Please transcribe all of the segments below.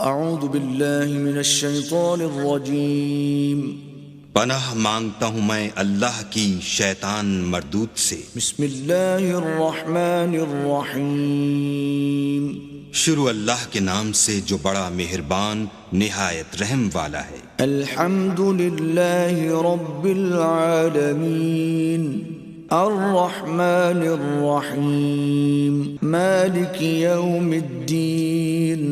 اعوذ باللہ من الشیطان الرجیم پناہ مانگتا ہوں میں اللہ کی شیطان مردود سے۔ بسم اللہ الرحمن الرحیم شروع اللہ کے نام سے جو بڑا مہربان نہایت رحم والا ہے۔ الحمد للہ رب العالمین الرحمن الرحیم مالک یوم الدین۔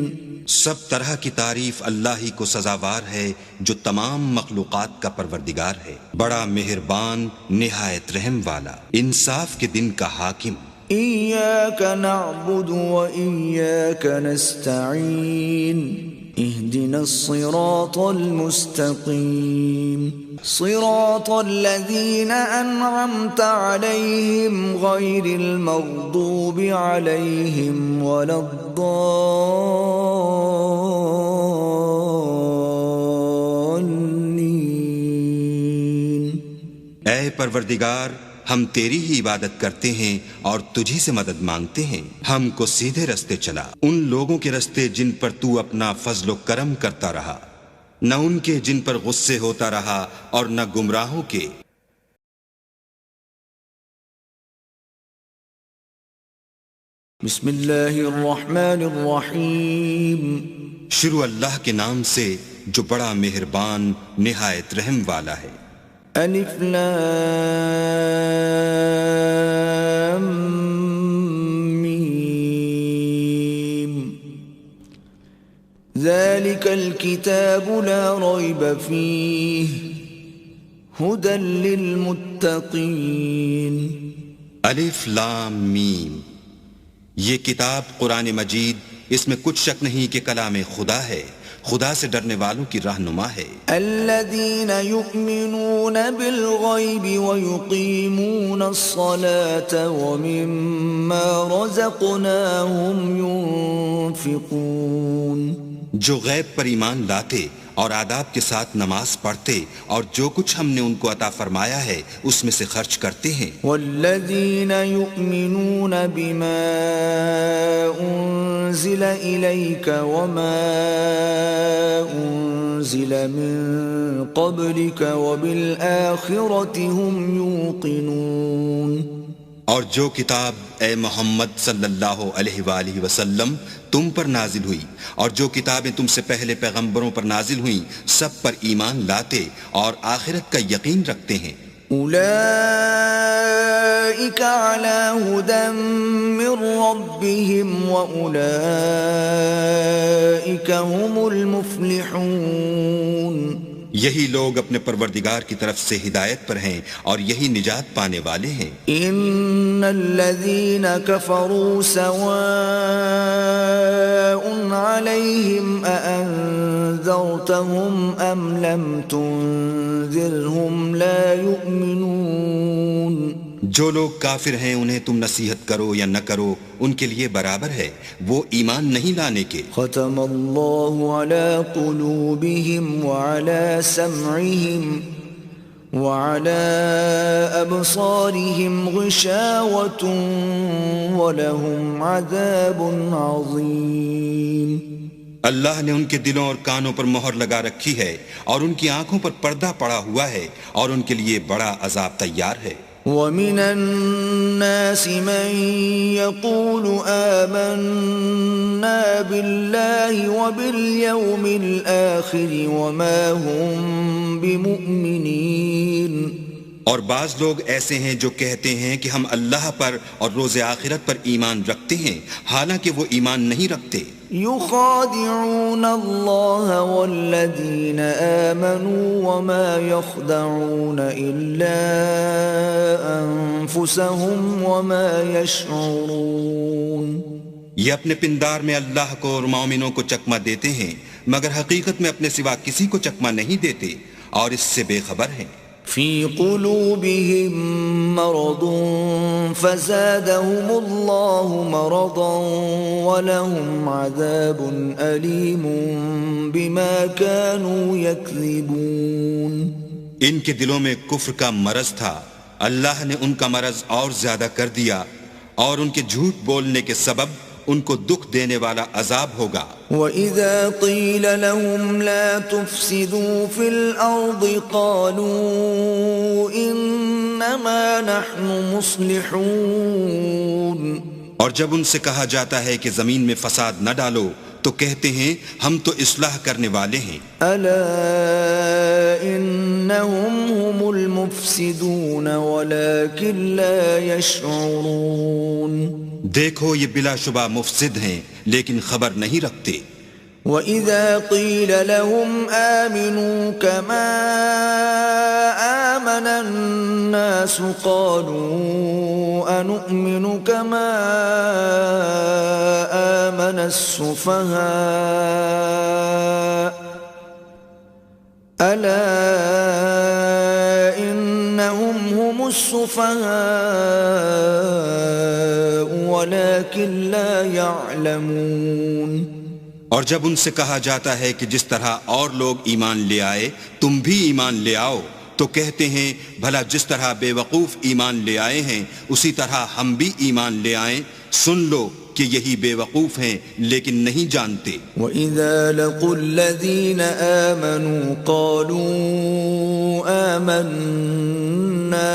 سب طرح کی تعریف اللہ ہی کو سزاوار ہے جو تمام مخلوقات کا پروردگار ہے، بڑا مہربان نہایت رحم والا، انصاف کے دن کا حاکم۔ ایاک نعبد و ایاک نستعین اہدنا الصراط المستقیم صراط الذین انعمت علیہم غیر المغضوب علیہم ولا الضالین۔ اے پروردگار، ہم تیری ہی عبادت کرتے ہیں اور تجھی سے مدد مانگتے ہیں، ہم کو سیدھے رستے چلا، ان لوگوں کے رستے جن پر تو اپنا فضل و کرم کرتا رہا، نہ ان کے جن پر غصے ہوتا رہا اور نہ گمراہوں کے۔ بسم اللہ الرحمن الرحیم شروع اللہ کے نام سے جو بڑا مہربان نہایت رحم والا ہے۔ الف لام میم ذلك الكتاب لا ريب فيه هدى للمتقين۔ الف لام میم، یہ کتاب قرآن مجید، اس میں کچھ شک نہیں کہ کلام خدا ہے، خدا سے ڈرنے والوں کی رہنما ہے۔ الذين يؤمنون بالغيب ويقيمون الصلاة ومما رزقناهم ينفقون، جو غیب پر ایمان لاتے اور آداب کے ساتھ نماز پڑھتے اور جو کچھ ہم نے ان کو عطا فرمایا ہے اس میں سے خرچ کرتے ہیں۔ والذین یؤمنون بما انزل الیک وما انزل من قبلک وبالآخرة هم یوقنون، اور جو کتاب اے محمد صلی اللہ علیہ وآلہ وسلم تم پر نازل ہوئی اور جو کتابیں تم سے پہلے پیغمبروں پر نازل ہوئیں سب پر ایمان لاتے اور آخرت کا یقین رکھتے ہیں۔ اولئک علی ھدی من ربہم واولئک هم المفلحون، یہی لوگ اپنے پروردگار کی طرف سے ہدایت پر ہیں اور یہی نجات پانے والے ہیں۔ ان الذین کفروا سواء علیہم اانذرتہم ام لم تنذرہم لا یؤمنون، جو لوگ کافر ہیں انہیں تم نصیحت کرو یا نہ کرو ان کے لیے برابر ہے، وہ ایمان نہیں لانے کے۔ ختم اللہ علی قلوبہم وعلی سمعہم وعلی ابصارہم غشاوۃ ولہم عذاب عظیم۔ اللہ نے ان کے دلوں اور کانوں پر مہر لگا رکھی ہے اور ان کی آنکھوں پر پردہ پڑا ہوا ہے اور ان کے لیے بڑا عذاب تیار ہے۔ وَمِنَ النَّاسِ مَن يَقُولُ آمَنَّا بِاللَّهِ وَبِالْيَوْمِ الْآخِرِ وَمَا هُمْ بِمُؤْمِنِينَ، اور بعض لوگ ایسے ہیں جو کہتے ہیں کہ ہم اللہ پر اور روز آخرت پر ایمان رکھتے ہیں حالانکہ وہ ایمان نہیں رکھتے۔ يخادعون الله والذين آمنوا وما يخدعون إلا أنفسهم وما يشعرون، یہ اپنے پندار میں اللہ کو اور مومنوں کو چکمہ دیتے ہیں مگر حقیقت میں اپنے سوا کسی کو چکمہ نہیں دیتے اور اس سے بے خبر ہیں۔ في قلوبهم مرض فزادهم الله مرضا ولهم عذاب أليم بما كانوا يكذبون، ان کے دلوں میں کفر کا مرض تھا، اللہ نے ان کا مرض اور زیادہ کر دیا اور ان کے جھوٹ بولنے کے سبب ان کو دکھ دینے والا عذاب ہوگا۔ وَإِذَا قِيلَ لَهُمْ لَا تُفْسِدُوا فِي الْأَرْضِ قَالُوا إِنَّمَا نَحْنُ مُصْلِحُونَ، اور جب ان سے کہا جاتا ہے کہ زمین میں فساد نہ ڈالو تو کہتے ہیں ہم تو اصلاح کرنے والے ہیں۔ أَلَا إِنَّهُمْ هُمُ الْمُفْسِدُونَ وَلَكِنْ لَا يَشْعُرُونَ، دیکھو یہ بلا شبہ مفسد ہیں لیکن خبر نہیں رکھتے۔ وَإِذَا قِيلَ لَهُمْ آمِنُوا كَمَا آمَنَ النَّاسُ قَالُوا أَنُؤْمِنُ كَمَا آمَنَ السُّفَهَاءُ أَلَا إِنَّهُمْ هُمُ السُّفَهَاءُ وَلَكِنْ لَا يَعْلَمُونَ۔ اور جب ان سے کہا جاتا ہے کہ جس طرح اور لوگ ایمان لے آئے تم بھی ایمان لے آؤ تو کہتے ہیں بھلا جس طرح بے وقوف ایمان لے آئے ہیں اسی طرح ہم بھی ایمان لے آئیں، سن لو کہ یہی بے وقوف ہیں لیکن نہیں جانتے۔ وَإِذَا لَقُوا الَّذِينَ آمَنُوا قَالُوا آمَنَّا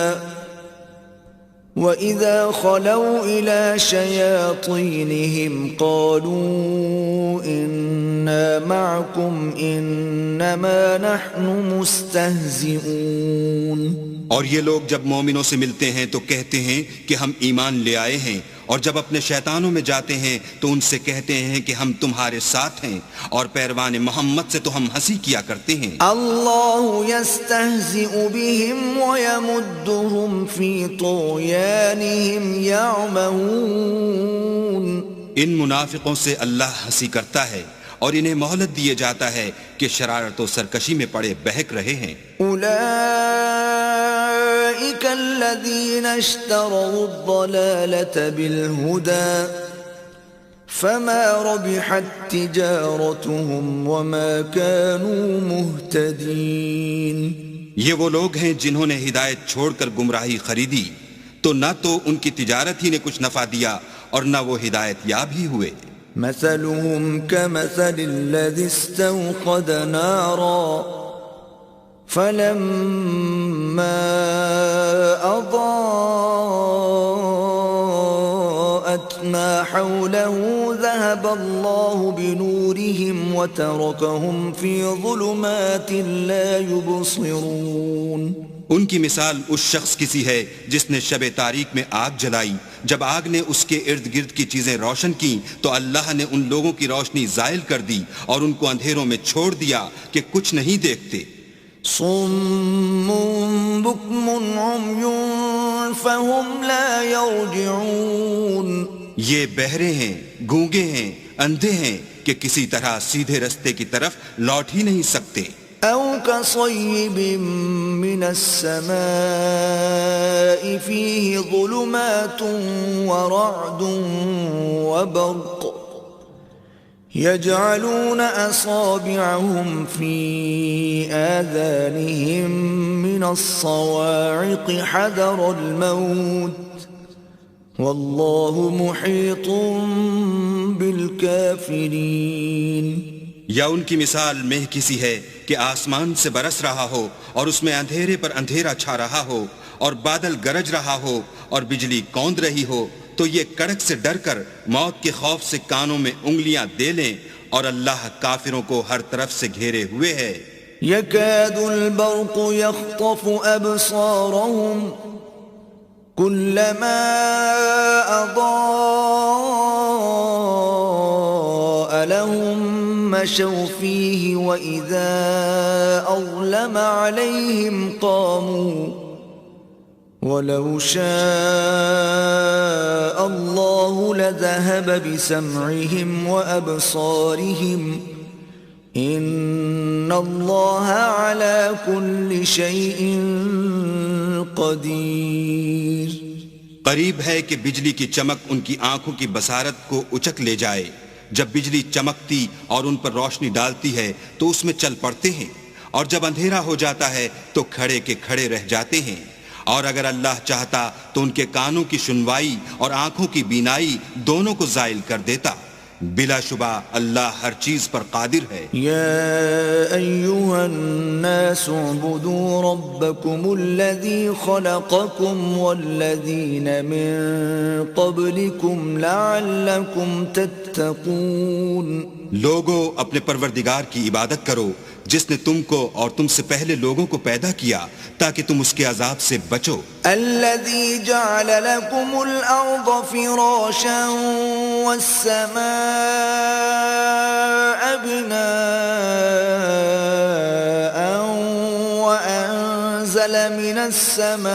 وَإِذَا خَلَوْا إِلَى شَيَاطِينِهِمْ قَالُوا إِنَّا مَعَكُمْ إِنَّمَا نَحْنُ مُسْتَهْزِئُونَ۔ اور یہ لوگ جب مومنوں سے ملتے ہیں تو کہتے ہیں کہ ہم ایمان لے آئے ہیں، اور جب اپنے شیطانوں میں جاتے ہیں تو ان سے کہتے ہیں کہ ہم تمہارے ساتھ ہیں، اور پیروان محمد سے تو ہم ہنسی کیا کرتے ہیں۔ اللہ یستہزئ بہم ویمدہم فی طغیانہم یعمہون۔ ان منافقوں سے اللہ ہنسی کرتا ہے اور انہیں مہلت دیے جاتا ہے کہ شرارت و سرکشی میں پڑے بہک رہے ہیں۔ اولئک الذین اشتروا الضلالة بالہدى فما ربحت تجارتهم وما كانوا مہتدین۔ یہ وہ لوگ ہیں جنہوں نے ہدایت چھوڑ کر گمراہی خریدی تو نہ تو ان کی تجارت ہی نے کچھ نفع دیا اور نہ وہ ہدایت یاب ہی ہوئے۔ مثلهم كمثل الذي استوقد نارا فلما أضاءت ما حوله ذهب الله بنورهم وتركهم في ظلمات لا يبصرون۔ ان کی مثال اس شخص کی سی ہے جس نے شب تاریک میں آگ جلائی، جب آگ نے اس کے ارد گرد کی چیزیں روشن کی تو اللہ نے ان لوگوں کی روشنی زائل کر دی اور ان کو اندھیروں میں چھوڑ دیا کہ کچھ نہیں دیکھتے۔ صم بکم عمی فهم لا يرجعون۔ یہ بہرے ہیں، گونگے ہیں، اندھے ہیں کہ کسی طرح سیدھے رستے کی طرف لوٹ ہی نہیں سکتے۔ او كصيب من السماء فيه ظلمات ورعد وبرق يجعلون أصابعهم في آذانهم من الصواعق حذر الموت والله محيط بالكافرين۔ یا ان کی مثال مہ کسی ہے کہ آسمان سے برس رہا ہو اور اس میں اندھیرے پر اندھیرا چھا رہا ہو اور بادل گرج رہا ہو اور بجلی کوند رہی ہو تو یہ کڑک سے ڈر کر موت کے خوف سے کانوں میں انگلیاں دے لیں، اور اللہ کافروں کو ہر طرف سے گھیرے ہوئے ہے۔ يكاد البرق يخطف أبصارهم كلما أضاء لهم مشوا فيه وإذا أظلم عليهم قاموا ولو شاء الله لذهب بسمعهم وأبصارهم إن الله على كل شيء قدير۔ قریب ہے کہ بجلی کی چمک ان کی آنکھوں کی بصارت کو اچک لے جائے، جب بجلی چمکتی اور ان پر روشنی ڈالتی ہے تو اس میں چل پڑتے ہیں، اور جب اندھیرا ہو جاتا ہے تو کھڑے کے کھڑے رہ جاتے ہیں، اور اگر اللہ چاہتا تو ان کے کانوں کی سنوائی اور آنکھوں کی بینائی دونوں کو زائل کر دیتا. بلا شبہ اللہ ہر چیز پر قادر ہے. يا أيها الناس اعبدوا ربكم الذي خلقكم والذين من قبلكم لعلكم تتقون. لوگو اپنے پروردگار کی عبادت کرو جس نے تم کو اور تم سے پہلے لوگوں کو پیدا کیا تاکہ تم اس کے عذاب سے بچو. الذي جعل لكم الأرض فراشا والسماء بناء وأنزل من السماء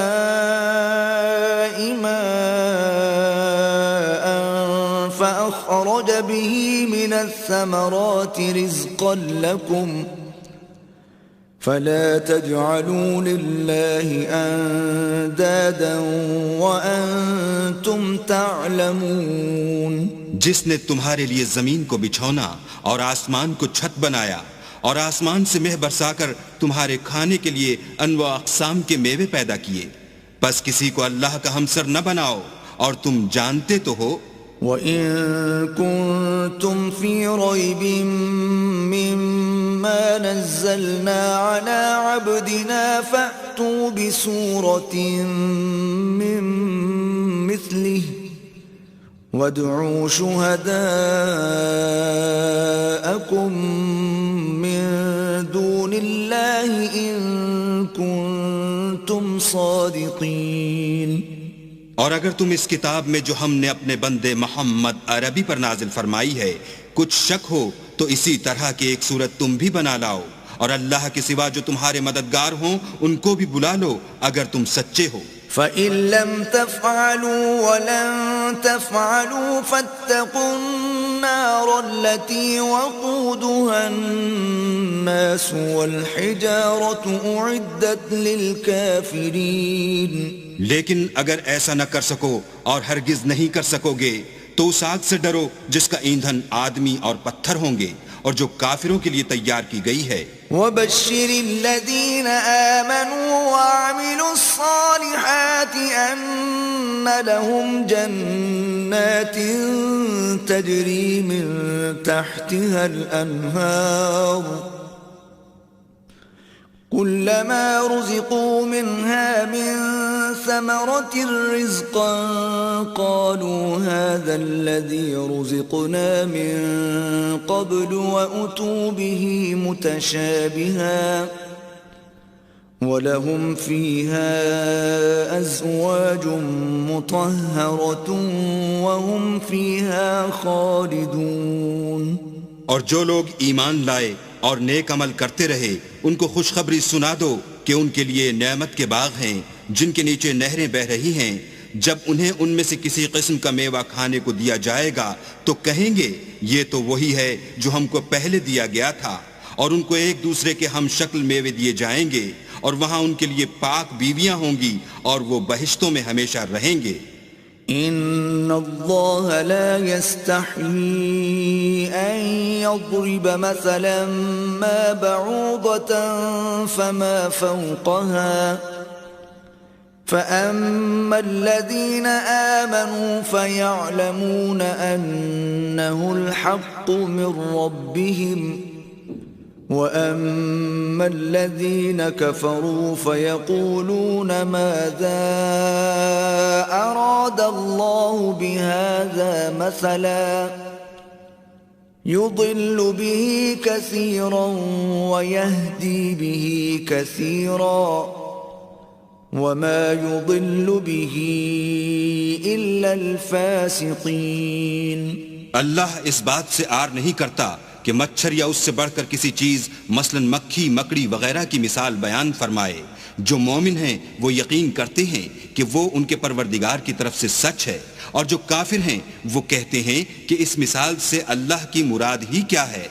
ماء فأخرج به من الثمرات رزقا لكم فلا تجعلوا لله اندادا وانتم تعلمون. جس نے تمہارے لیے زمین کو بچھونا اور آسمان کو چھت بنایا اور آسمان سے مہ برسا کر تمہارے کھانے کے لیے انواع اقسام کے میوے پیدا کیے، بس کسی کو اللہ کا ہمسر نہ بناؤ اور تم جانتے تو ہو. وَإِن كُنتُمْ فِي رَيْبٍ مِّمَّا نَزَّلْنَا عَلَىٰ عَبْدِنَا فَأْتُوا بِسُورَةٍ مِّن مِّثْلِهِ وَادْعُوا شُهَدَاءَكُم مِّن دُونِ اللَّهِ إِن كُنتُمْ صَادِقِينَ. اور اگر تم اس کتاب میں جو ہم نے اپنے بندے محمد عربی پر نازل فرمائی ہے کچھ شک ہو تو اسی طرح کی ایک صورت تم بھی بنا لاؤ اور اللہ کے سوا جو تمہارے مددگار ہوں ان کو بھی بلا لو اگر تم سچے ہو. فَإِن لَّمْ تَفْعَلُوا وَلَن تَفْعَلُوا فَاتَّقُوا النَّارَ الَّتِي وَقُودُهَا النَّاسُ وَالْحِجَارَةُ أُعِدَّتْ لِلْكَافِرِينَ. لیکن اگر ایسا نہ کر سکو اور ہرگز نہیں کر سکو گے تو اس آگ سے ڈرو جس کا ایندھن آدمی اور پتھر ہوں گے اور جو کافروں کے لیے تیار کی گئی ہے. وَبَشِّرِ الَّذِينَ آمَنُوا وَعَمِلُوا الصَّالِحَاتِ أَنَّ لَهُمْ جَنَّاتٍ تَجْرِي مِن تَحْتِهَا الْأَنْهَارُ كُلَّمَا رُزِقُوا مِنْهَا مِن ثَمَرَةٍ رِزْقًا قَالُوا هَذَا الَّذِي رُزِقْنَا مِن قَبْلُ وَأُتُوا بِهِ مُتَشَابِهًا وَلَهُمْ فِيهَا أَزْوَاجٌ مُطَهَّرَةٌ وَهُمْ فِيهَا خَالِدُونَ. اور جو لوگ ایمان لائے اور نیک عمل کرتے رہے ان کو خوشخبری سنا دو کہ ان کے لیے نعمت کے باغ ہیں جن کے نیچے نہریں بہ رہی ہیں. جب انہیں ان میں سے کسی قسم کا میوہ کھانے کو دیا جائے گا تو کہیں گے یہ تو وہی ہے جو ہم کو پہلے دیا گیا تھا، اور ان کو ایک دوسرے کے ہم شکل میوے دیے جائیں گے اور وہاں ان کے لیے پاک بیویاں ہوں گی اور وہ بہشتوں میں ہمیشہ رہیں گے. ان اللہ لا يستحيي ان يضرب مثلا ما بعوضة فما فوقها فأما الذين آمنوا فيعلمون أنه الحق من ربهم وَأَمَّا الَّذِينَ كَفَرُوا فَيَقُولُونَ مَاذَا أَرَادَ اللَّهُ بِهَذَا مَثَلًا يُضِلُّ بِهِ كَثِيرًا وَيَهْدِي بِهِ كَثِيرًا وَمَا يُضِلُّ بِهِ إِلَّا الْفَاسِقِينَ. اللہ اس بات سے عار نہیں کرتا کہ مچھر یا اس سے بڑھ کر کسی چیز مثلا مکھی مکڑی وغیرہ کی مثال بیان فرمائے. جو مومن ہیں وہ یقین کرتے ہیں کہ وہ ان کے پروردگار کی طرف سے سچ ہے، اور جو کافر ہیں وہ کہتے ہیں کہ اس مثال سے اللہ کی مراد ہی کیا ہے.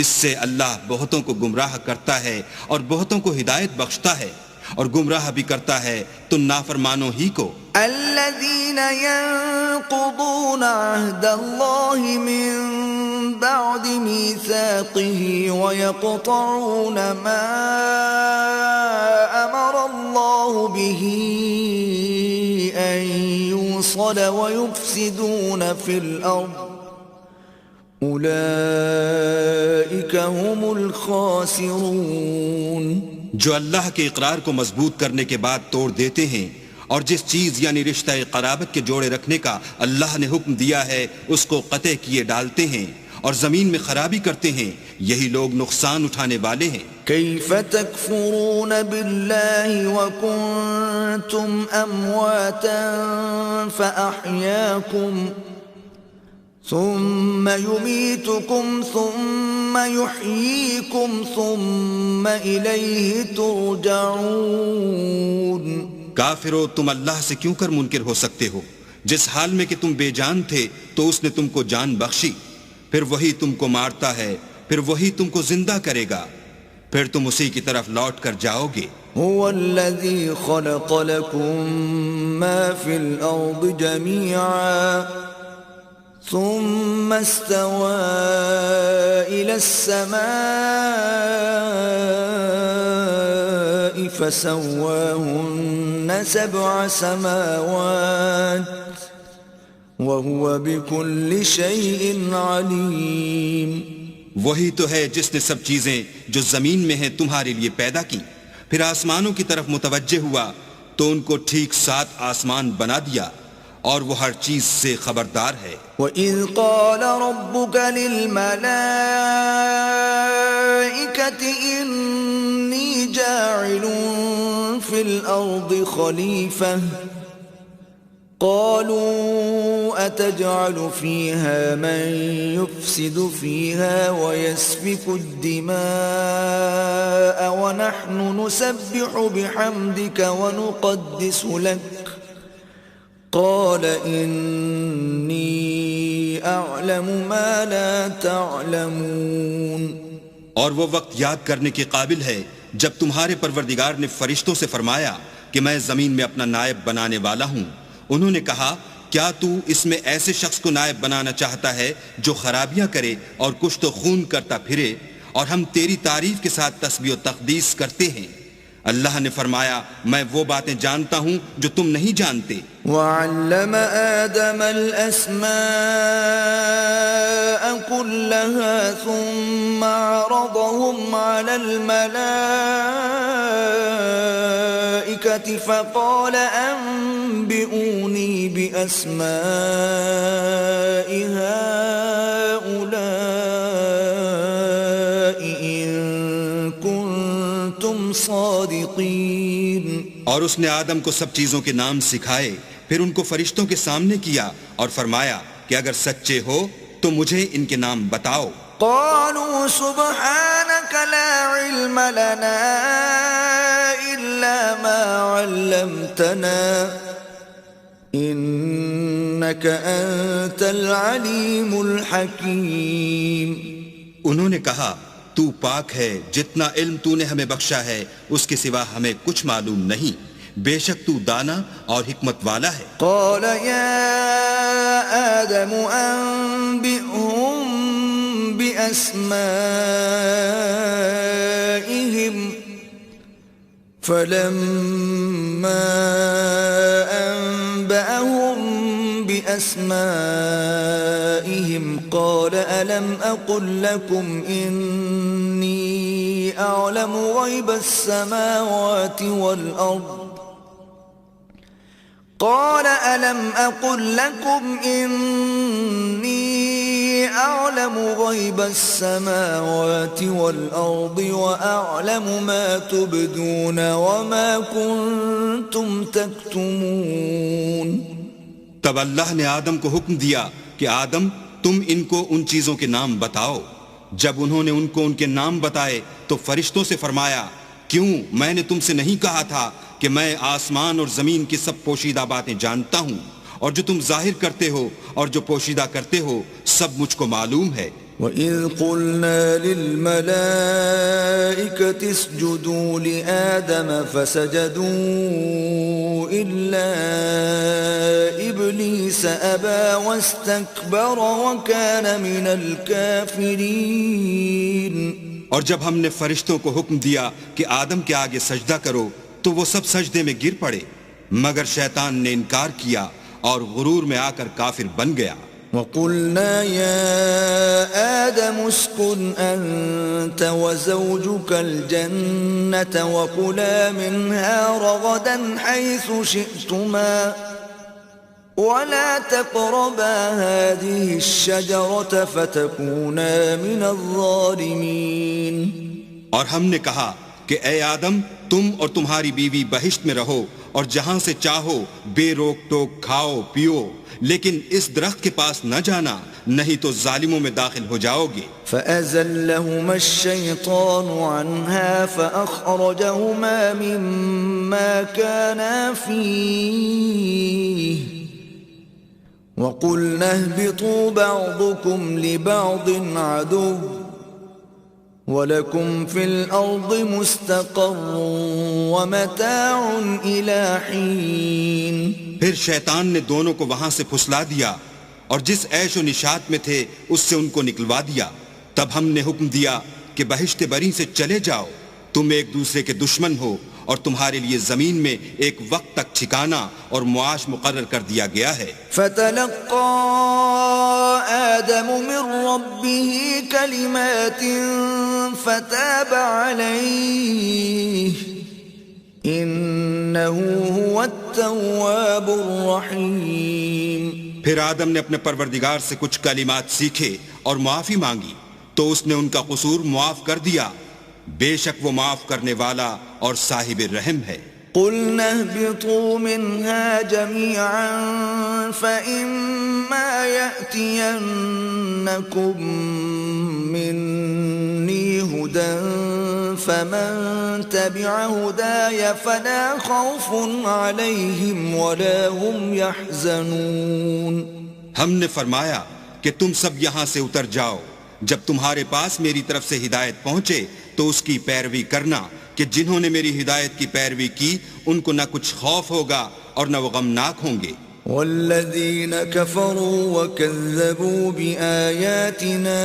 اس سے اللہ بہتوں کو گمراہ کرتا ہے اور بہتوں کو ہدایت بخشتا ہے، اور گمراہ بھی کرتا ہے تو نافرمانوں ہی کو. الذين ينقضون عهد الله من بعد ميثاقه ويقطعون ما أمر الله به أن يوصل ويفسدون في الأرض أولئك هم الخاسرون. جو اللہ کے اقرار کو مضبوط کرنے کے بعد توڑ دیتے ہیں اور جس چیز یعنی رشتہ قرابت کے جوڑے رکھنے کا اللہ نے حکم دیا ہے اس کو قطع کیے ڈالتے ہیں اور زمین میں خرابی کرتے ہیں، یہی لوگ نقصان اٹھانے والے ہیں. كيف تكفرون بالله وكنتم أمواتا فأحياكم ثم يميتكم ثم يحييكم ثم إليه ترجعون. کافرو، تم اللہ سے کیوں کر منکر ہو سکتے ہو؟ جس حال میں کہ تم بے جان تھے تو اس نے تم کو جان بخشی، پھر وہی تم کو مارتا ہے، پھر وہی تم کو زندہ کرے گا، پھر تم اسی کی طرف لوٹ کر جاؤ گے. هو الذي خلق لكم ما في الأرض جميعا ثم استوى إلى السماء فسواهن 7 سماوات وهو بكل شيء عليم. وہی تو ہے جس نے سب چیزیں جو زمین میں ہیں تمہارے لیے پیدا کی، پھر آسمانوں کی طرف متوجہ ہوا تو ان کو ٹھیک 7 آسمان بنا دیا، اور وہ ہر چیز سے خبردار ہے. وَإِذْ قَالَ رَبُّكَ لِلْمَلَائِكَةِ إِنِّي جَاعِلٌ فِي الْأَرْضِ خَلِيفَةً قالوا أتجعل فيها من يفسد فيها ويسفك الدماء ونحن نسبح بحمدك ونقدس لك قال إني أعلم ما لا تعلمون. اور وہ وقت یاد کرنے کے قابل ہے جب تمہارے پروردگار نے فرشتوں سے فرمایا کہ میں زمین میں اپنا نائب بنانے والا ہوں. انہوں نے کہا کیا تو اس میں ایسے شخص کو نائب بنانا چاہتا ہے جو خرابیاں کرے اور کشت و خون کرتا پھرے، اور ہم تیری تعریف کے ساتھ تسبیح و تقدیس کرتے ہیں. اللہ نے فرمایا میں وہ باتیں جانتا ہوں جو تم نہیں جانتے. وَعَلَّمَ آدَمَ الْأَسْمَاءَ كُلَّهَا ثُمَّ عَرَضَهُمْ عَلَى الْمَلَائِكَةِ فَقَالَ أَنبِئُونِي بِأَسْمَاءِ هَؤُلَاءِ إِن كُنتُمْ صَادِقِينَ. اور اس نے آدم کو سب چیزوں کے نام سکھائے، پھر ان کو فرشتوں کے سامنے کیا اور فرمایا کہ اگر سچے ہو تو مجھے ان کے نام بتاؤ. قالوا سبحانك لا علم لنا إلا ما علمتنا إنك أنت العليم الحكيم. انہوں نے کہا تو پاک ہے، جتنا علم تو نے ہمیں بخشا ہے اس کے سوا ہمیں کچھ معلوم نہیں، بے شک تو دانا اور حکمت والا ہے. قال يا آدم أنبئهم بأسمائهم فلما أنبأهم بأسمائهم قال ألم أقل لكم إني أعلم غيب السماوات والأرض قال ألم أقل لكم إني أعلم غيب السماوات والأرض وأعلم ما تبدون وما كنتم تكتمون. تب اللہ نے آدم کو حکم دیا کہ آدم تم ان کو ان چیزوں کے نام بتاؤ. جب انہوں نے ان کو ان کے نام بتائے تو فرشتوں سے فرمایا کیوں میں نے تم سے نہیں کہا تھا کہ میں آسمان اور زمین کی سب پوشیدہ باتیں جانتا ہوں، اور جو تم ظاہر کرتے ہو اور جو پوشیدہ کرتے ہو سب مجھ کو معلوم ہے. وَإِذْ قُلْنَا لِلْمَلَائِكَةِ اسْجُدُوا لِآدَمَ فَسَجَدُوا إِلَّا إِبْلِيسَ أَبَى وَاسْتَكْبَرَ وَكَانَ مِنَ الْكَافِرِينَ. اور جب ہم نے فرشتوں کو حکم دیا کہ آدم کے آگے سجدہ کرو تو وہ سب سجدے میں گر پڑے مگر شیطان نے انکار کیا اور غرور میں آ کر کافر بن گیا. وَقُلْنَا يَا آدَمُ اسْكُنْ أَنْتَ وَزَوْجُكَ الْجَنَّةَ وَكُلَا مِنْهَا رَغَدًا حَيْثُ شِئْتُمَا وَلَا تَقْرَبَا هَذِهِ الشَّجَرَةَ فَتَكُونَا مِنَ الظَّالِمِينَ. اور ہم نے کہا کہ اے آدم تم اور تمہاری بیوی بہشت میں رہو اور جہاں سے چاہو بے روک ٹوک کھاؤ پیو لیکن اس درخت کے پاس نہ جانا نہیں تو ظالموں میں داخل ہو جاؤ گے. فَأَزَلَّهُمَا الشَّيْطَانُ عَنْهَا فَأَخْرَجَهُمَا مِمَّا كَانَا فِيهِ وَقُلْنَا اهْبِطُوا بَعْضُكُمْ لِبَعْضٍ عَدُوٌّ وَلَكُمْ فِي الْأَرْضِ مُسْتَقَرٌّ وَمَتَاعٌ إِلَى حِينٍ. پھر شیطان نے دونوں کو وہاں سے پھسلا دیا اور جس عیش و نشاط میں تھے اس سے ان کو نکلوا دیا. تب ہم نے حکم دیا کہ بہشت بری سے چلے جاؤ، تم ایک دوسرے کے دشمن ہو اور تمہارے لیے زمین میں ایک وقت تک ٹھکانہ اور معاش مقرر کر دیا گیا ہے. فَتَلَقَّى آدَمُ مِن رَّبِّهِ كَلِمَاتٍ فَتَابَ عَلَيْهِ إِنَّهُ هُوَ التَّوَّابُ الرَّحِيمُ. پھر آدم نے اپنے پروردگار سے کچھ کلمات سیکھے اور معافی مانگی تو اس نے ان کا قصور معاف کر دیا، بے شک وہ معاف کرنے والا اور صاحب رحم ہے. قُلْنَا اهْبِطُوا مِنْهَا جَمِيعًا فَإِمَّا يَأْتِيَنَّكُمْ مِنِّي هُدًى فَمَنْ تَبِعَ هُدَايَ فَلَا خَوْفٌ عَلَيْهِمْ وَلَا هُمْ يَحْزَنُونَ. ہم نے فرمایا کہ تم سب یہاں سے اتر جاؤ، جب تمہارے پاس میری طرف سے ہدایت پہنچے تو اس کی پیروی کرنا کہ جنہوں نے میری ہدایت کی پیروی کی ان کو نہ کچھ خوف ہوگا اور نہ وہ غمناک ہوں گے. والذین کفروا وکذبوا بآیاتنا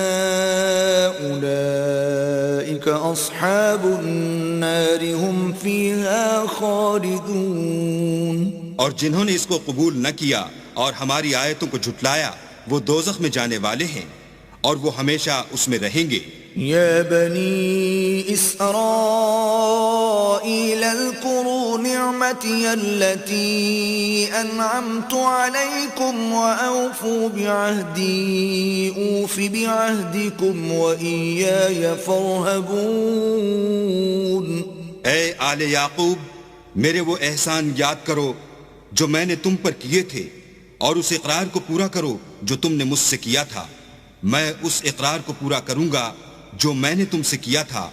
اولئک اصحاب النار هم فیها خالدون. اور جنہوں نے اس کو قبول نہ کیا اور ہماری آیتوں کو جھٹلایا وہ دوزخ میں جانے والے ہیں اور وہ ہمیشہ اس میں رہیں گے. یا بنی اسرائیل اذکروا نعمتی التي انعمت علیکم واوفوا بعہدی اوف بعہدکم وإیای فارہبون. اے آل یعقوب میرے وہ احسان یاد کرو جو میں نے تم پر کیے تھے اور اس اقرار کو پورا کرو جو تم نے مجھ سے کیا تھا. میں اس اقرار کو پورا کروں گا جو میں نے تم سے کیا تھا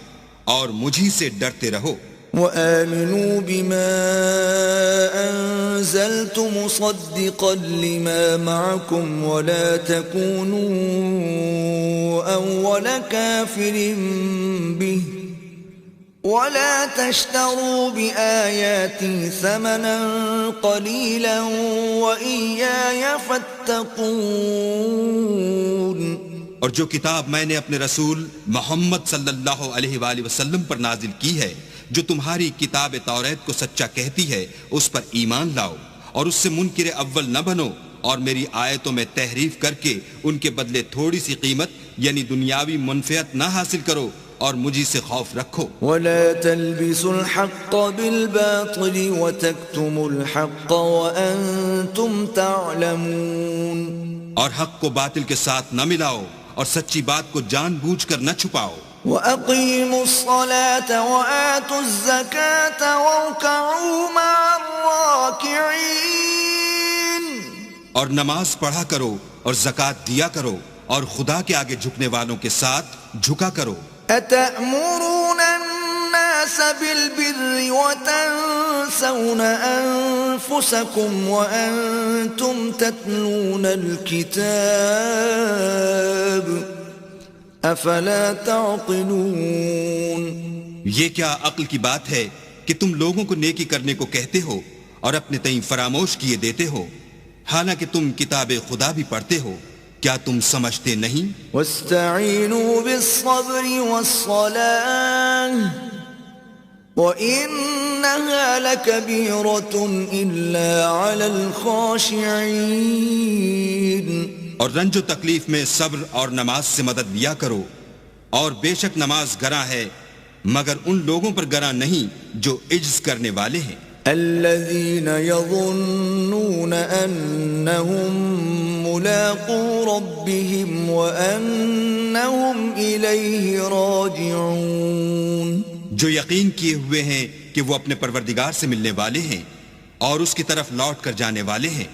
اور مجھی سے ڈرتے رہو. وآمنوا بما أنزلت مصدقا لما معكم ولا تكونوا أول كافر به ولا تشتروا بآياتي ثمنا قليلا وإياي فاتقون. اور جو کتاب میں نے اپنے رسول محمد صلی اللہ علیہ وآلہ وسلم پر نازل کی ہے جو تمہاری کتاب توریت کو سچا کہتی ہے اس پر ایمان لاؤ اور اس سے منکر اول نہ بنو اور میری آیتوں میں تحریف کر کے ان کے بدلے تھوڑی سی قیمت یعنی دنیاوی منفعت نہ حاصل کرو اور مجھی سے خوف رکھو. ولا تلبسوا الحق بالباطل وتكتموا الحق وأنتم تعلمون. اور حق کو باطل کے ساتھ نہ ملاؤ اور سچی بات کو جان بوجھ کر نہ چھپاؤ. وَأَقِيمُوا الصَّلَاةَ وَآتُوا الزَّكَاةَ وَارْكَعُوا مَعَ الرَّاكِعِينَ. اور نماز پڑھا کرو اور زکوٰۃ دیا کرو اور خدا کے آگے جھکنے والوں کے ساتھ جھکا کرو. أَتَأْمُرُونَ النَّاسَ بِالْبِرِّ وَتَنْسَوْنَ أَنفُسَكُمْ وَأَنْتُمْ تَتْلُونَ الْكِتَابَ افلا تعقلون. یہ کیا عقل کی بات ہے کہ تم لوگوں کو نیکی کرنے کو کہتے ہو اور اپنے تئیں فراموش کیے دیتے ہو حالانکہ تم کتاب خدا بھی پڑھتے ہو. کیا تم سمجھتے نہیں؟ واستعینوا بالصبر والصلاة وَإِنَّهَا لَكَبِيرَةٌ إِلَّا عَلَى الْخَاشِعِينَ اور رنج و تکلیف میں صبر اور نماز سے مدد لیا کرو، اور بے شک نماز گراں ہے مگر ان لوگوں پر گراں نہیں جو عجز کرنے والے ہیں، الذين يظنون أنهم ملاقو ربهم وأنهم إليه راجعون، جو یقین کیے ہوئے ہیں کہ وہ اپنے پروردگار سے ملنے والے ہیں اور اس کی طرف لوٹ کر جانے والے ہیں۔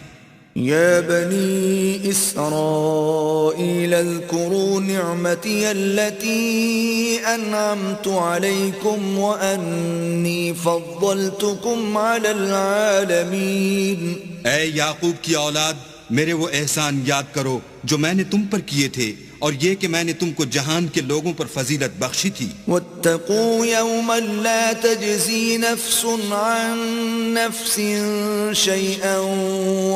يا بني إسرائيل اذكروا نعمتي التي أنعمت عليكم وأني فضلتكم على العالمين۔ اے یعقوب کی اولاد، میرے وہ احسان یاد کرو جو میں نے تم پر کیے تھے، اور یہ کہ میں نے تم کو جہان کے لوگوں پر فضیلت بخشی تھی۔ واتقوا يوما لا تجزي نفس عن نفس شيئا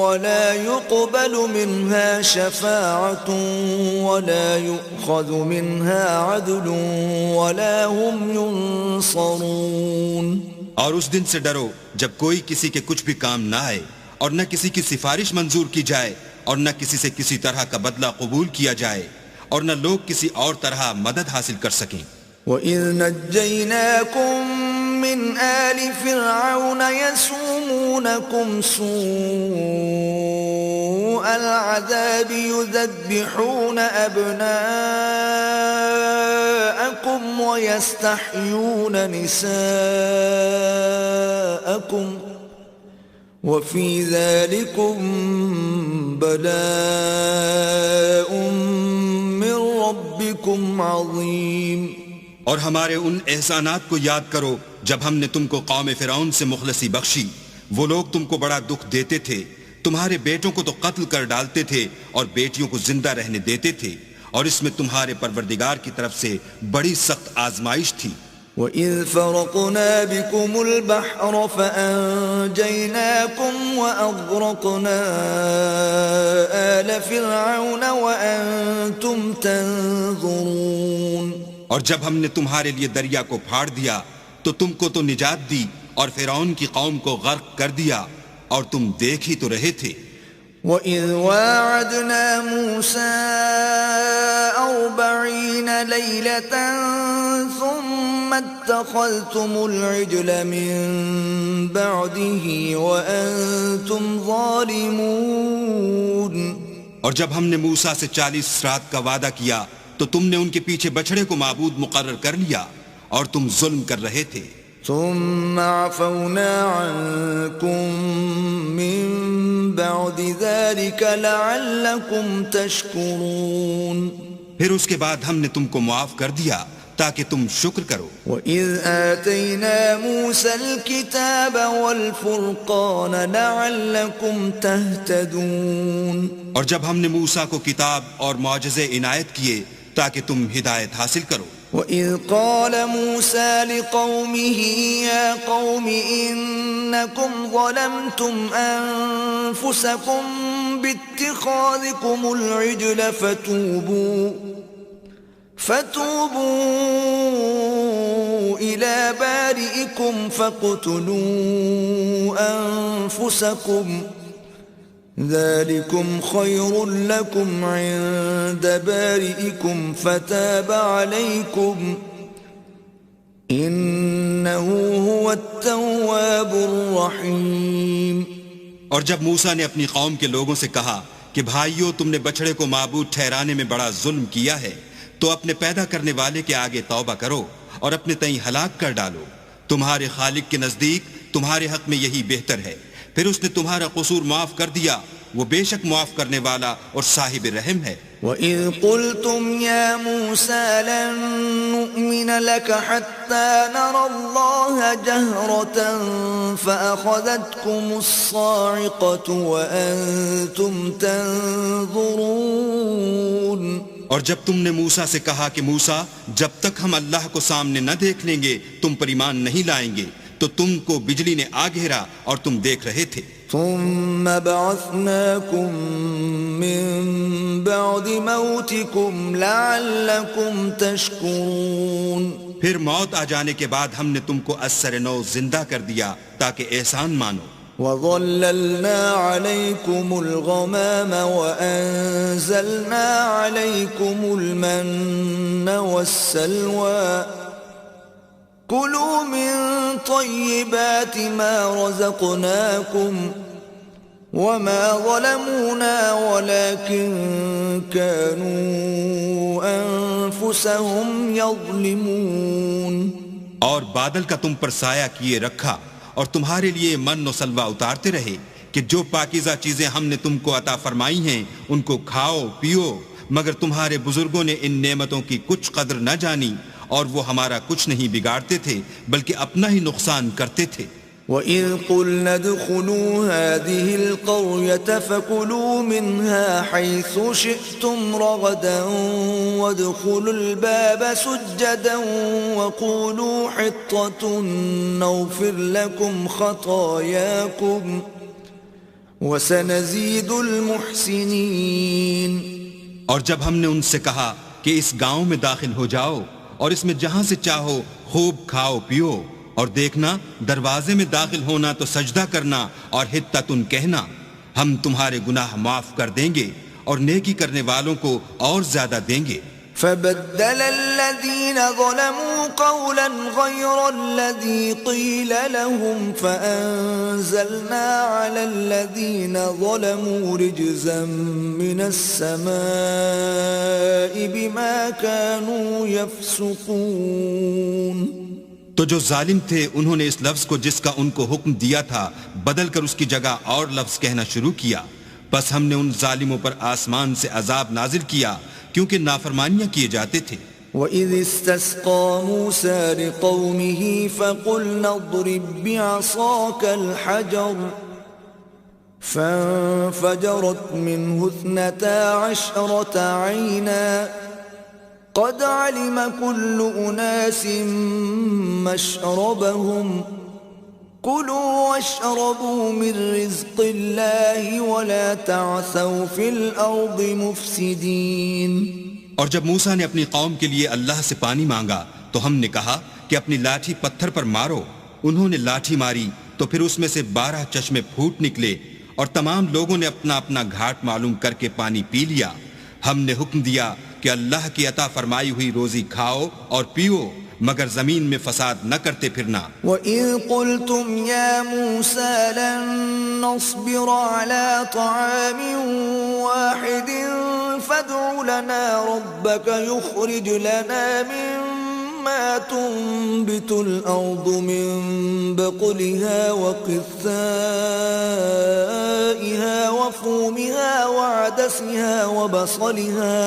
ولا يقبل منها شفاعة ولا يؤخذ منها عدل ولا هم ينصرون۔ اور اس دن سے ڈرو جب کوئی کسی کے کچھ بھی کام نہ آئے، اور نہ کسی کی سفارش منظور کی جائے، اور نہ کسی سے کسی طرح کا بدلہ قبول کیا جائے، اور نہ لوگ کسی اور طرح مدد حاصل کر سکیں۔ وَإِذْ نَجَّيْنَاكُمْ مِنْ آلِ فِرْعَوْنَ يَسُومُونَكُمْ سُوءَ الْعَذَابِ يُذَبِّحُونَ أَبْنَاءَكُمْ وَيَسْتَحْيُونَ نِسَاءَكُمْ وَفِي ذَلِكُمْ بَلَاءٌ مِّن رَبِّكُمْ عَظِيمٌ۔ اور ہمارے ان احسانات کو یاد کرو جب ہم نے تم کو قوم فرعون سے مخلصی بخشی، وہ لوگ تم کو بڑا دکھ دیتے تھے، تمہارے بیٹوں کو تو قتل کر ڈالتے تھے اور بیٹیوں کو زندہ رہنے دیتے تھے، اور اس میں تمہارے پروردگار کی طرف سے بڑی سخت آزمائش تھی۔ وَإِذْ فَرَقْنَا بِكُمُ الْبَحْرَ فَأَنْجَيْنَاكُمْ وَأَغْرَقْنَا آلَ فِرْعَوْنَ وَأَنْتُمْ تَنْظُرُونَ۔ اور جب ہم نے تمہارے لیے دریا کو پھاڑ دیا تو تم کو تو نجات دی، اور فرعون کی قوم کو غرق کر دیا، اور تم دیکھ ہی تو رہے تھے۔ وَإِذْ وَاعَدْنَا مُوسَىٰ 40 لَيْلَةً ثُمَّ اتَّخَذْتُمُ الْعِجْلَ مِن بَعْدِهِ وَأَنْتُمْ ظَالِمُونَ۔ اور جب ہم نے موسیٰ سے 40 رات کا وعدہ کیا تو تم نے ان کے پیچھے بچھڑے کو معبود مقرر کر لیا، اور تم ظلم کر رہے تھے۔ ثم عفونا عنكم من بعد ذلك لعلكم تشكرون۔ پھر اس کے بعد ہم نے تم کو معاف کر دیا تاکہ تم شکر کرو۔ وَإِذْ آتَيْنَا مُوسَى الْكِتَابَ وَالْفُرْقَانَ لَعَلَّكُمْ تَهْتَدُونَ۔ اور جب ہم نے موسیٰ کو کتاب اور معجزے عنایت کیے تاکہ تم ہدایت حاصل کرو۔ وَإِذْ قَالَ مُوسَى لِقَوْمِهِ يَا قَوْمِ إِنَّكُمْ ظَلَمْتُمْ أَنفُسَكُمْ بِاتِّخَاذِكُمُ الْعِجْلَ فَتُوبُوا إِلَى بَارِئِكُمْ فَاقْتُلُوا أَنفُسَكُمْ ذَلِكُمْ خَيْرٌ لَكُمْ عِندَ بَارِئِكُمْ فَتَابَ عَلَيْكُمْ إِنَّهُ هُوَ التَّوَّابُ الرَّحِيمُ۔ اور جب موسیٰ نے اپنی قوم کے لوگوں سے کہا کہ بھائیو، تم نے بچھڑے کو معبود ٹھہرانے میں بڑا ظلم کیا ہے، تو اپنے پیدا کرنے والے کے آگے توبہ کرو اور اپنے تئیں ہلاک کر ڈالو، تمہارے خالق کے نزدیک تمہارے حق میں یہی بہتر ہے۔ پھر اس نے تمہارا قصور معاف کر دیا، وہ بے شک معاف کرنے والا اور صاحب رحم ہے۔ وَإِذْ قُلْتُمْ يَا مُوسَى لَن نُّؤْمِنَ لَكَ حَتَّى نَرَى اللَّهَ جَهْرَةً فَأَخَذَتْكُمُ الصَّاعِقَةُ وَأَنْتُمْ تَنْظُرُونَ۔ اور جب تم نے موسیٰ سے کہا کہ موسیٰ، جب تک ہم اللہ کو سامنے نہ دیکھ لیں گے تم پر ایمان نہیں لائیں گے، تو تم کو بجلی نے آ گھیرا اور تم دیکھ رہے تھے۔ ثم بعثناكم من بعد موتكم لعلكم تشكرون۔ پھر موت آ جانے کے بعد ہم نے تم کو اثر نو زندہ کر دیا تاکہ احسان مانو. وَظَلَّلْنَا عَلَيْكُمُ الْغَمَامَ وَأَنزَلْنَا عَلَيْكُمُ الْمَنَّ وَالسَّلْوَىٰ كُلُوا مِن طَيِّبَاتِ مَا رَزَقْنَاكُمْ وَمَا ظَلَمُونَا وَلَكِن كَانُوا أَنفُسَهُمْ يَظْلِمُونَ. اور بادل کا تم پر سایہ کیے رکھا اور تمہارے لیے من و سلوہ اتارتے رہے کہ جو پاکیزہ چیزیں ہم نے تم کو عطا فرمائی ہیں ان کو کھاؤ پیو، مگر تمہارے بزرگوں نے ان نعمتوں کی کچھ قدر نہ جانی اور وہ ہمارا کچھ نہیں بگاڑتے تھے بلکہ اپنا ہی نقصان کرتے تھے. وَإِذْ قُلْنَا ادْخُلُوا هَٰذِهِ الْقَرْيَةَ فَكُلُوا مِنْهَا حَيْثُ شِئْتُمْ رَغَدًا وَادْخُلُوا الْبَابَ سُجَّدًا وَقُولُوا حِطَّةٌ نَغْفِرْ لَكُمْ خَطَايَاكُمْ وَسَنَزِيدُ الْمُحْسِنِينَ. اور جب ہم نے ان سے کہا کہ اس گاؤں میں داخل ہو جاؤ اور اس میں جہاں سے چاہو خوب کھاؤ پیو، اور دیکھنا دروازے میں داخل ہونا تو سجدہ کرنا اور حطتن کہنا، ہم تمہارے گناہ معاف کر دیں گے اور نیکی کرنے والوں کو اور زیادہ دیں گے. فَبَدَّلَ الَّذِينَ ظَلَمُوا قَوْلًا غَيْرَ الَّذِي قِيلَ لَهُمْ فَأَنزَلْنَا عَلَى الَّذِينَ ظَلَمُوا رِجْزًا مِّنَ السَّمَاءِ بِمَا كَانُوا يَفْسُقُونَ. تو جو ظالم تھے انہوں نے اس لفظ کو جس کا ان کو حکم دیا تھا بدل کر اس کی جگہ اور لفظ کہنا شروع کیا، بس ہم نے ان ظالموں پر آسمان سے عذاب نازل کیا کیونکہ نافرمانیاں کیے جاتے تھے. وَإِذِ اسْتَسْقَىٰ مُوسَىٰ لِقَوْمِهِ فَقُلْنَا اضْرِب بِّعَصَاكَ الْحَجَرَ فَانفَجَرَتْ مِنْهُ 12 عَيْنًا قد علم كل أناس مشربهم كلوا واشربوا من رزق الله ولا تعثوا في الأرض مفسدين. اور جب موسیٰ نے اپنی قوم کے لیے اللہ سے پانی مانگا تو ہم نے کہا کہ اپنی لاٹھی پتھر پر مارو. انہوں نے لاٹھی ماری تو پھر اس میں سے 12 چشمے پھوٹ نکلے اور تمام لوگوں نے اپنا اپنا گھاٹ معلوم کر کے پانی پی لیا. ہم نے حکم دیا کہ اللہ کی عطا فرمائی ہوئی روزی کھاؤ اور پیو مگر زمین میں فساد نہ کرتے پھرنا. وَإِذْ قُلْتُمْ يَا مُوسَىٰ لَن نَّصْبِرَ عَلَىٰ طَعَامٍ وَاحِدٍ فَادْعُ لَنَا رَبَّكَ يُخْرِجْ لَنَا مِمَّا تُنبِتُ الْأَرْضُ مِن بَقْلِهَا وَقِثَّائِهَا وَفُومِهَا وَعَدَسِهَا وَبَصَلِهَا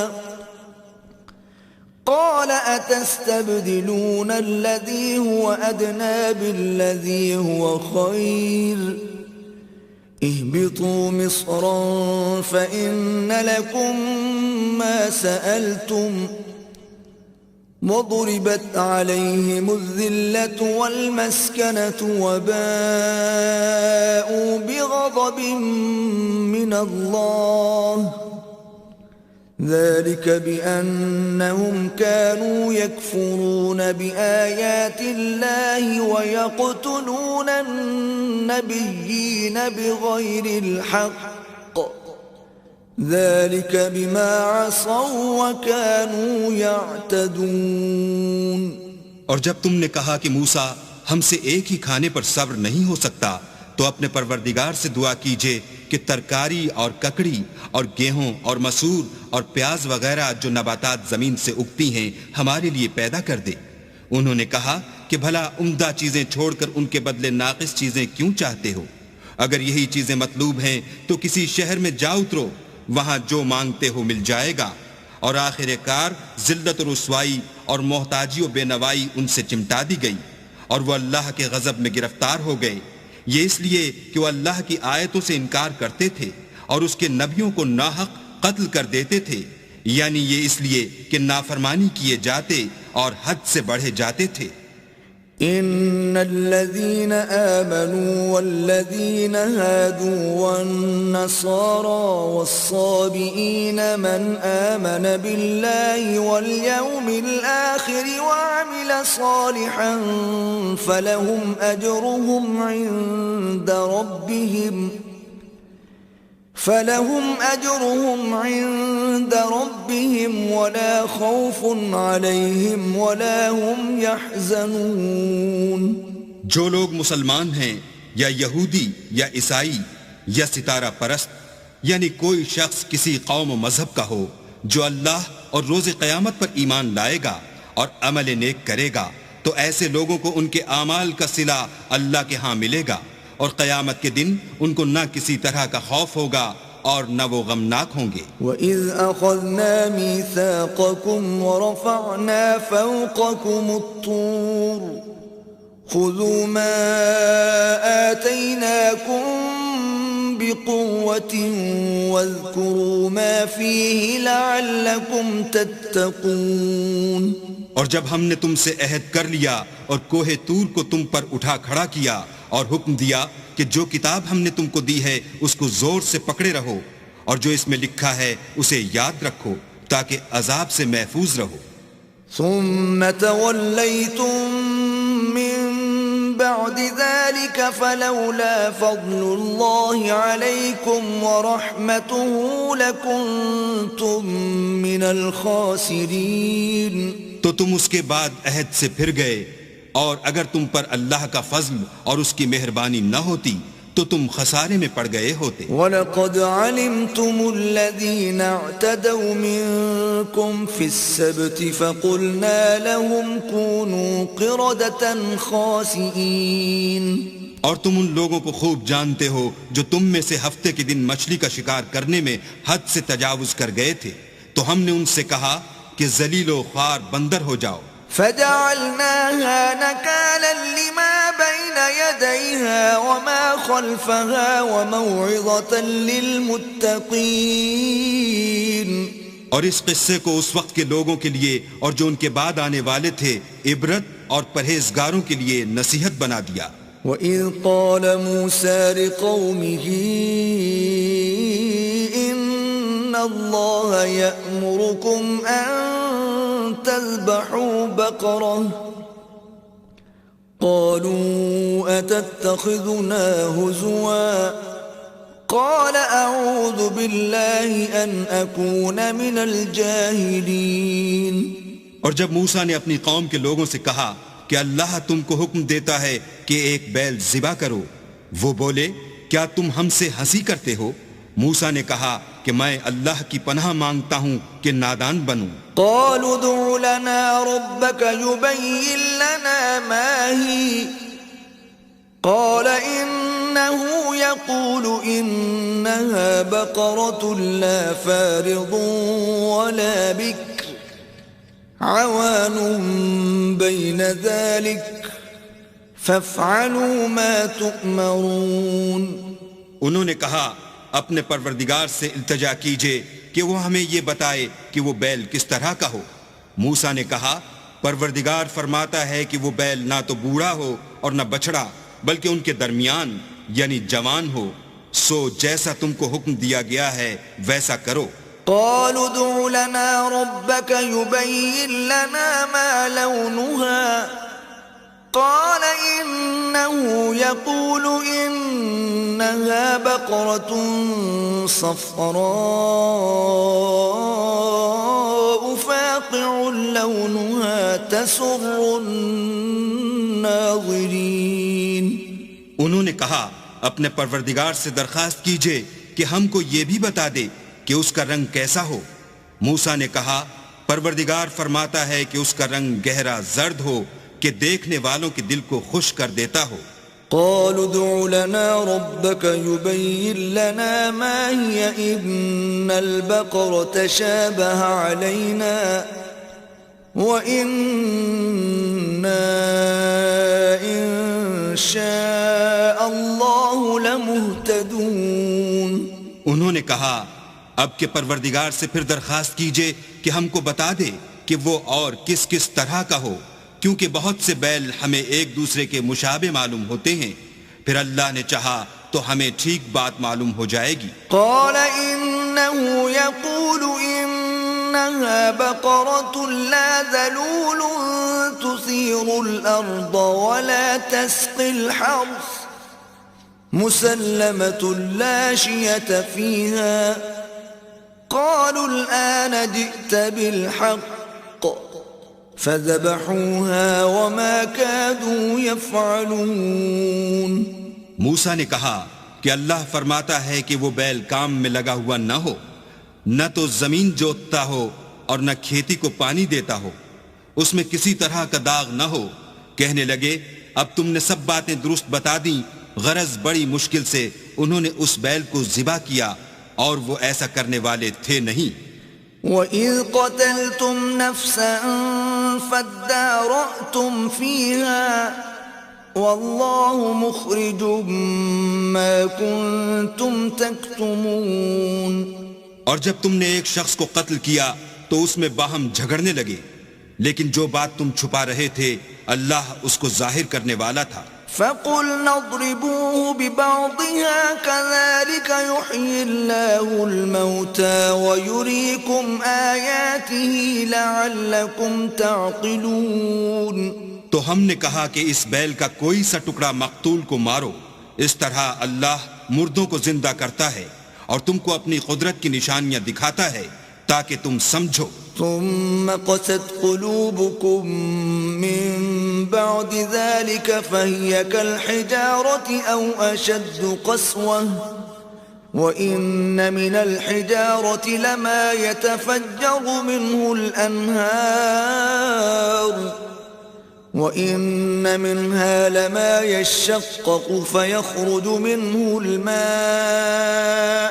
قال أتستبدلون الذي هو أدنى بالذي هو خير اهبطوا مصرا فإن لكم ما سألتم وضربت عليهم الذلة والمسكنة وباءوا بغضب من الله ذلك بأنهم كانوا يكفرون بآيات الله ويقتلون النبيين بغير الحق ذلك بما عصوا وكانوا يعتدون. اور جب تم نے کہا کہ موسیٰ ہم سے ایک ہی کھانے پر صبر نہیں ہو سکتا تو اپنے پروردگار سے دعا کیجئے کہ ترکاری اور ککڑی اور گیہوں اور مسور اور پیاز وغیرہ جو نباتات زمین سے اگتی ہیں ہمارے لیے پیدا کر دے. انہوں نے کہا کہ بھلا عمدہ چیزیں چھوڑ کر ان کے بدلے ناقص چیزیں کیوں چاہتے ہو؟ اگر یہی چیزیں مطلوب ہیں تو کسی شہر میں جا اترو، وہاں جو مانگتے ہو مل جائے گا. اور آخر کار ذلت و رسوائی اور محتاجی و بے نوائی ان سے چمٹا دی گئی اور وہ اللہ کے غضب میں گرفتار ہو گئے. یہ اس لیے کہ وہ اللہ کی آیتوں سے انکار کرتے تھے اور اس کے نبیوں کو ناحق قتل کر دیتے تھے، یعنی یہ اس لیے کہ نافرمانی کیے جاتے اور حد سے بڑھے جاتے تھے. إن الذين آمنوا والذين هادوا والنصارى والصابئين من آمن بالله واليوم الآخر وعمل صالحا فلهم أجرهم عند ربهم ولا خوف عليهم ولا هم يحزنون. جو لوگ مسلمان ہیں یا یہودی یا عیسائی یا ستارہ پرست، یعنی کوئی شخص کسی قوم و مذہب کا ہو، جو اللہ اور روز قیامت پر ایمان لائے گا اور عمل نیک کرے گا، تو ایسے لوگوں کو ان کے اعمال کا صلہ اللہ کے ہاں ملے گا، اور قیامت کے دن ان کو نہ کسی طرح کا خوف ہوگا اور نہ وہ غمناک ہوں گے. وَإِذْ أَخَذْنَا مِيثَاقَكُمْ وَرَفَعْنَا فَوْقَكُمُ الطُّورَ خُذُوا مَا آتَيْنَاكُمْ بِقُوَّةٍ وَاذْكُرُوا مَا فِيهِ لَعَلَّكُمْ تَتَّقُونَ. اور جب ہم نے تم سے عہد کر لیا اور کوہ طور کو تم پر اٹھا کھڑا کیا اور حکم دیا کہ جو کتاب ہم نے تم کو دی ہے اس کو زور سے پکڑے رہو، اور جو اس میں لکھا ہے اسے یاد رکھو تاکہ عذاب سے محفوظ رہو. ثم توليتم من بعد ذلك فلولا فضل الله عليكم ورحمته لكنتم من الخاسرين. تو تم اس کے بعد عہد سے پھر گئے، اور اگر تم پر اللہ کا فضل اور اس کی مہربانی نہ ہوتی تو تم خسارے میں پڑ گئے ہوتے. وَلَقَدْ عَلِمْتُمُ الَّذِينَ اعْتَدَوْا مِنْكُمْ فِي السَّبْتِ فَقُلْنَا لَهُمْ كُونُوا قِرَدَةً خَاسِئِينَ. اور تم ان لوگوں کو خوب جانتے ہو جو تم میں سے ہفتے کے دن مچھلی کا شکار کرنے میں حد سے تجاوز کر گئے تھے، تو ہم نے ان سے کہا کہ ذلیل و خوار بندر ہو جاؤ. فجعلناها نكالا لما بين يديها وما خلفها وموعظة للمتقين. اور اس قصے کو اس وقت کے لوگوں کے لیے اور جو ان کے بعد آنے والے تھے عبرت اور پرہیزگاروں کے لیے نصیحت بنا دیا. وَإِذْ قَالَ مُوسَى لِقَوْمِهِ إِنَّ اللَّهَ يَأْمُرُكُمْ أَن تذبحوا بقرة قالوا أتتخذنا هزوا قال أعوذ بالله أن أكون من الجاهلين. اور جب موسیٰ نے اپنی قوم کے لوگوں سے کہا کہ اللہ تم کو حکم دیتا ہے کہ ایک بیل ذبح کرو، وہ بولے کیا تم ہم سے ہنسی کرتے ہو؟ موسیٰ نے کہا کہ میں اللہ کی پناہ مانگتا ہوں کہ نادان بنوں. قالوا ادع لنا ربك يبين لنا ما هي قال إنه يقول إنها بقرة لا فارض ولا بكر عوان بين ذلك فافعلوا ما تؤمرون. انہوں نے کہا اپنے پروردگار سے التجا کیجئے کہ وہ ہمیں یہ بتائے کہ وہ بیل کس طرح کا ہو. موسیٰ نے کہا پروردگار فرماتا ہے کہ وہ بیل نہ تو بوڑھا ہو اور نہ بچڑا بلکہ ان کے درمیان یعنی جوان ہو، سو جیسا تم کو حکم دیا گیا ہے ویسا کرو. قالوا ادع لنا ربك يبين لنا ما لونها قال إنه يقول إنها بقرة صفراء فاقع لونها تسر الناظرين. انہوں نے کہا اپنے پروردگار سے درخواست کیجئے کہ ہم کو یہ بھی بتا دے کہ اس کا رنگ کیسا ہو. موسیٰ نے کہا پروردگار فرماتا ہے کہ اس کا رنگ گہرا زرد ہو کہ دیکھنے والوں کے دل کو خوش کر دیتا ہو. قالوا ادع لنا ربك يبين لنا ما هي إن البقرة شابه علينا وإنا إن شاء الله لمهتدون. انہوں نے کہا اب کے پروردگار سے پھر درخواست کیجئے کہ ہم کو بتا دے کہ وہ اور کس کس طرح کا ہو، کیونکہ بہت سے بیل ہمیں ایک دوسرے کے مشابہ معلوم ہوتے ہیں، پھر اللہ نے چاہا تو ہمیں ٹھیک بات معلوم ہو جائے گی۔ قال إنه يقول إنها بقرة لا ذلول تثير الأرض ولا تسقي الحرث مسلمة لا شية فيها قالوا الآن جئت بالحق فذبحوها وما كادوا يفعلون۔ موسیٰ نے کہا کہ اللہ فرماتا ہے کہ وہ بیل کام میں لگا ہوا نہ ہو، نہ تو زمین جوتتا ہو اور نہ کھیتی کو پانی دیتا ہو، اس میں کسی طرح کا داغ نہ ہو۔ کہنے لگے اب تم نے سب باتیں درست بتا دیں، غرض بڑی مشکل سے انہوں نے اس بیل کو ذبح کیا اور وہ ایسا کرنے والے تھے نہیں۔ وَإِذْ قَتَلْتُمْ نَفْسًا فَادَّارَأْتُمْ فِيهَا وَاللَّهُ مُخْرِجٌ مَا كُنْتُمْ تَكْتُمُونَ۔ اور جب تم نے ایک شخص کو قتل کیا تو اس میں باہم جھگڑنے لگے، لیکن جو بات تم چھپا رہے تھے اللہ اس کو ظاہر کرنے والا تھا۔ فَقُلْنَا اضْرِبُوهُ بِبَعْضِهَا كَذَلِكَ يُحْيِي اللَّهُ الْمَوْتَى وَيُرِيكُمْ آيَاتِهِ لَعَلَّكُمْ تَعْقِلُونَ۔ تو ہم نے کہا کہ اس بیل کا کوئی سا ٹکڑا مقتول کو مارو، اس طرح اللہ مردوں کو زندہ کرتا ہے اور تم کو اپنی قدرت کی نشانیاں دکھاتا ہے تاکہ تم سمجھو۔ ثم قست قلوبكم من بعد ذلك فهي كالحجارة أو أشد قسوة وإن من الحجارة لما يتفجر منه الأنهار وإن منها لما يشقق فيخرج منه الماء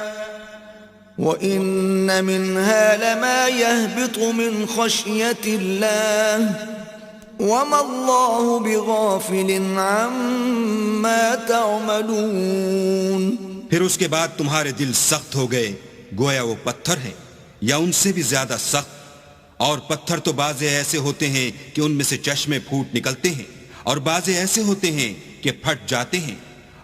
وَإِنَّ مِنْهَا لَمَا يَهْبِطُ مِنْ خَشْيَةِ اللَّهِ وَمَا اللَّهُ بِغَافِلٍ عَمَّا تَعْمَلُونَ۔ پھر اس کے بعد تمہارے دل سخت ہو گئے گویا وہ پتھر ہیں یا ان سے بھی زیادہ سخت، اور پتھر تو بعضے ایسے ہوتے ہیں کہ ان میں سے چشمے پھوٹ نکلتے ہیں، اور بعضے ایسے ہوتے ہیں کہ پھٹ جاتے ہیں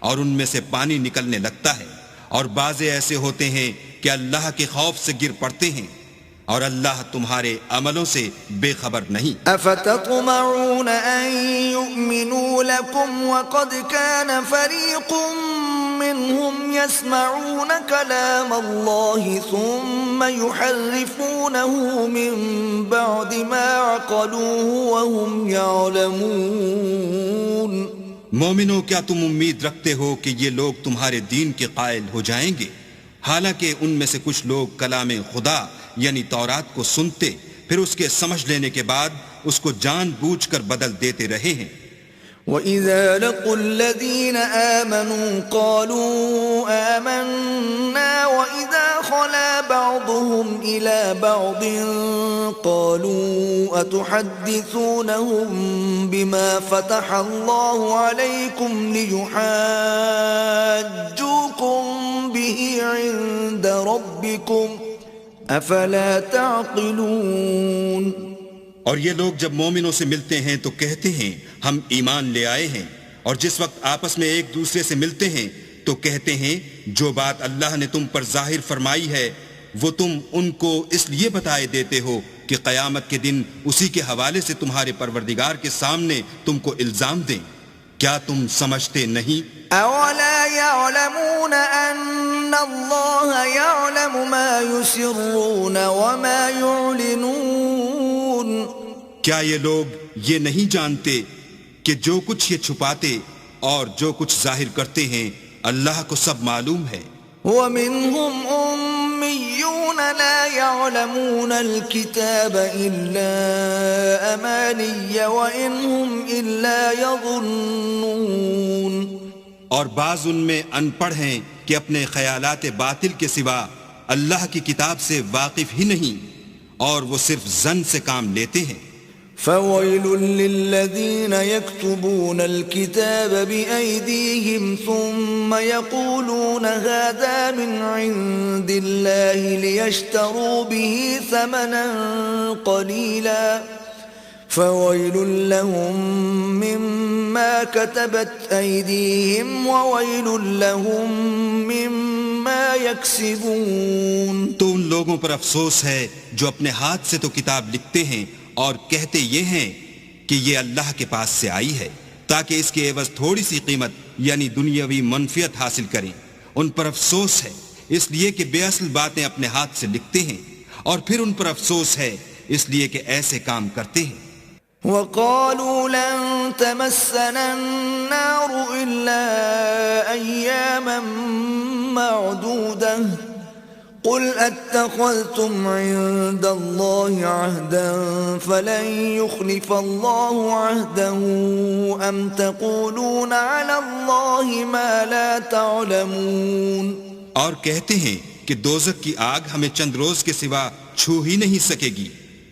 اور ان میں سے پانی نکلنے لگتا ہے، اور بعضے ایسے ہوتے ہیں کہ اللہ کے خوف سے گر پڑتے ہیں، اور اللہ تمہارے عملوں سے بے خبر نہیں۔ افتطمعون ان يؤمنوا لكم وقد كان فريق منهم يسمعون كلام الله ثم يحرفونه من بعد ما عقلوه وهم يعلمون۔ مومنوں کیا تم امید رکھتے ہو کہ یہ لوگ تمہارے دین کے قائل ہو جائیں گے، حالانکہ ان میں سے کچھ لوگ کلام خدا یعنی تورات کو سنتے پھر اس کے سمجھ لینے کے بعد اس کو جان بوجھ کر بدل دیتے رہے ہیں۔ وَإِذَا لَقُوا الَّذِينَ آمَنُوا قَالُوا آمَنَّا وَإِذَا خَلَا بَعْضُهُمْ إِلَى بَعْضٍ قَالُوا أَتُحَدِّثُونَهُم بِمَا فَتَحَ اللَّهُ عَلَيْكُمْ لِيُحَاجُّوكُم بِهِ عِندَ رَبِّكُمْ أَفَلَا تَعْقِلُونَ۔ اور یہ لوگ جب مومنوں سے ملتے ہیں تو کہتے ہیں ہم ایمان لے آئے ہیں، اور جس وقت آپس میں ایک دوسرے سے ملتے ہیں تو کہتے ہیں جو بات اللہ نے تم پر ظاہر فرمائی ہے وہ تم ان کو اس لیے بتائے دیتے ہو کہ قیامت کے دن اسی کے حوالے سے تمہارے پروردگار کے سامنے تم کو الزام دیں۔ کیا تم سمجھتے نہیں؟ اولا يعلمون ان اللہ يعلم ما يسرون وما يعلنون۔ کیا یہ لوگ یہ نہیں جانتے کہ جو کچھ یہ چھپاتے اور جو کچھ ظاہر کرتے ہیں اللہ کو سب معلوم ہے۔ وَمِنْهُمْ أُمِّيُّونَ لَا يَعْلَمُونَ الْكِتَابَ إِلَّا أَمَانِيَّ وَإِنْ هُمْ إِلَّا يَظُنُّونَ۔ اور بعض ان میں ان پڑھ ہیں کہ اپنے خیالات باطل کے سوا اللہ کی کتاب سے واقف ہی نہیں، اور وہ صرف ظن سے کام لیتے ہیں۔ فَوَيْلٌ لِّلَّذِينَ يَكْتُبُونَ الْكِتَابَ بِأَيْدِيهِمْ ثُمَّ يَقُولُونَ هَذَا مِنْ عِندِ اللَّهِ لِيَشْتَرُوا بِهِ ثَمَنًا قَلِيلًا فويل لهم مما كتبت أيديهم وويل لهم مما يكسبون. تو ان لوگوں پر افسوس ہے جو اپنے ہاتھ سے تو کتاب لکھتے ہیں اور کہتے یہ ہیں کہ یہ اللہ کے پاس سے آئی ہے تاکہ اس کے عوض تھوڑی سی قیمت یعنی دنیاوی منفیت حاصل کریں. ان پر افسوس ہے اس لیے کہ بے اصل باتیں اپنے ہاتھ سے لکھتے ہیں، اور پھر ان پر افسوس ہے اس لیے کہ ایسے کام کرتے ہیں. وقالوا لن تمسنا النار إلا أياما معدودة قل أتخذتم عند الله عهدا فلن يخلف الله عهده أم تقولون على الله ما لا تعلمون. اور کہتے ہیں کہ دوزخ کی آگ ہمیں چند روز کے سوا چھو ہی نہیں سکے گی.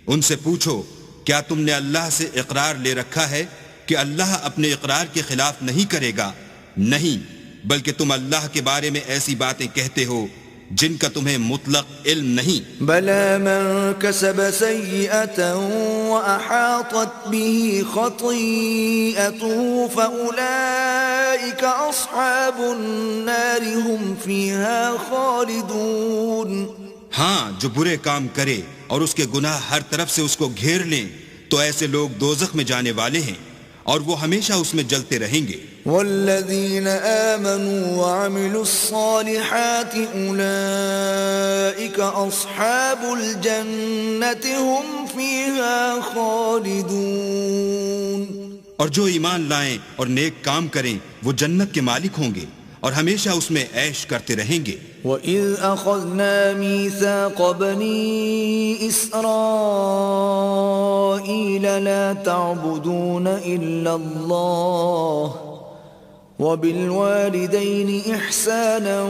ان سے پوچھو کیا تم نے اللہ سے اقرار لے رکھا ہے کہ اللہ اپنے اقرار کے خلاف نہیں کرے گا؟ نہیں، بلکہ تم اللہ کے بارے میں ایسی باتیں کہتے ہو جن کا تمہیں مطلق علم نہیں. بلى من كسب سيئة وأحاطت به خطيئته فأولئك أصحاب النار هم فيها خالدون. ہاں، جو برے کام کرے اور اس کے گناہ ہر طرف سے اس کو گھیر لیں تو ایسے لوگ دوزخ میں جانے والے ہیں اور وہ ہمیشہ اس میں جلتے رہیں گے. والذین آمنوا وعملوا الصالحات اولئک اصحاب الجنة هم فیہا خالدون. اور جو ایمان لائیں اور نیک کام کریں وہ جنت کے مالک ہوں گے اور ہمیشہ اس میں عیش کرتے رہیں گے. وَإِذْ أَخَذْنَا مِيثَاقَ بَنِي إِسْرَائِيلَ لَا تَعْبُدُونَ إِلَّا اللَّهَ وَبِالْوَالِدَيْنِ إِحْسَانًا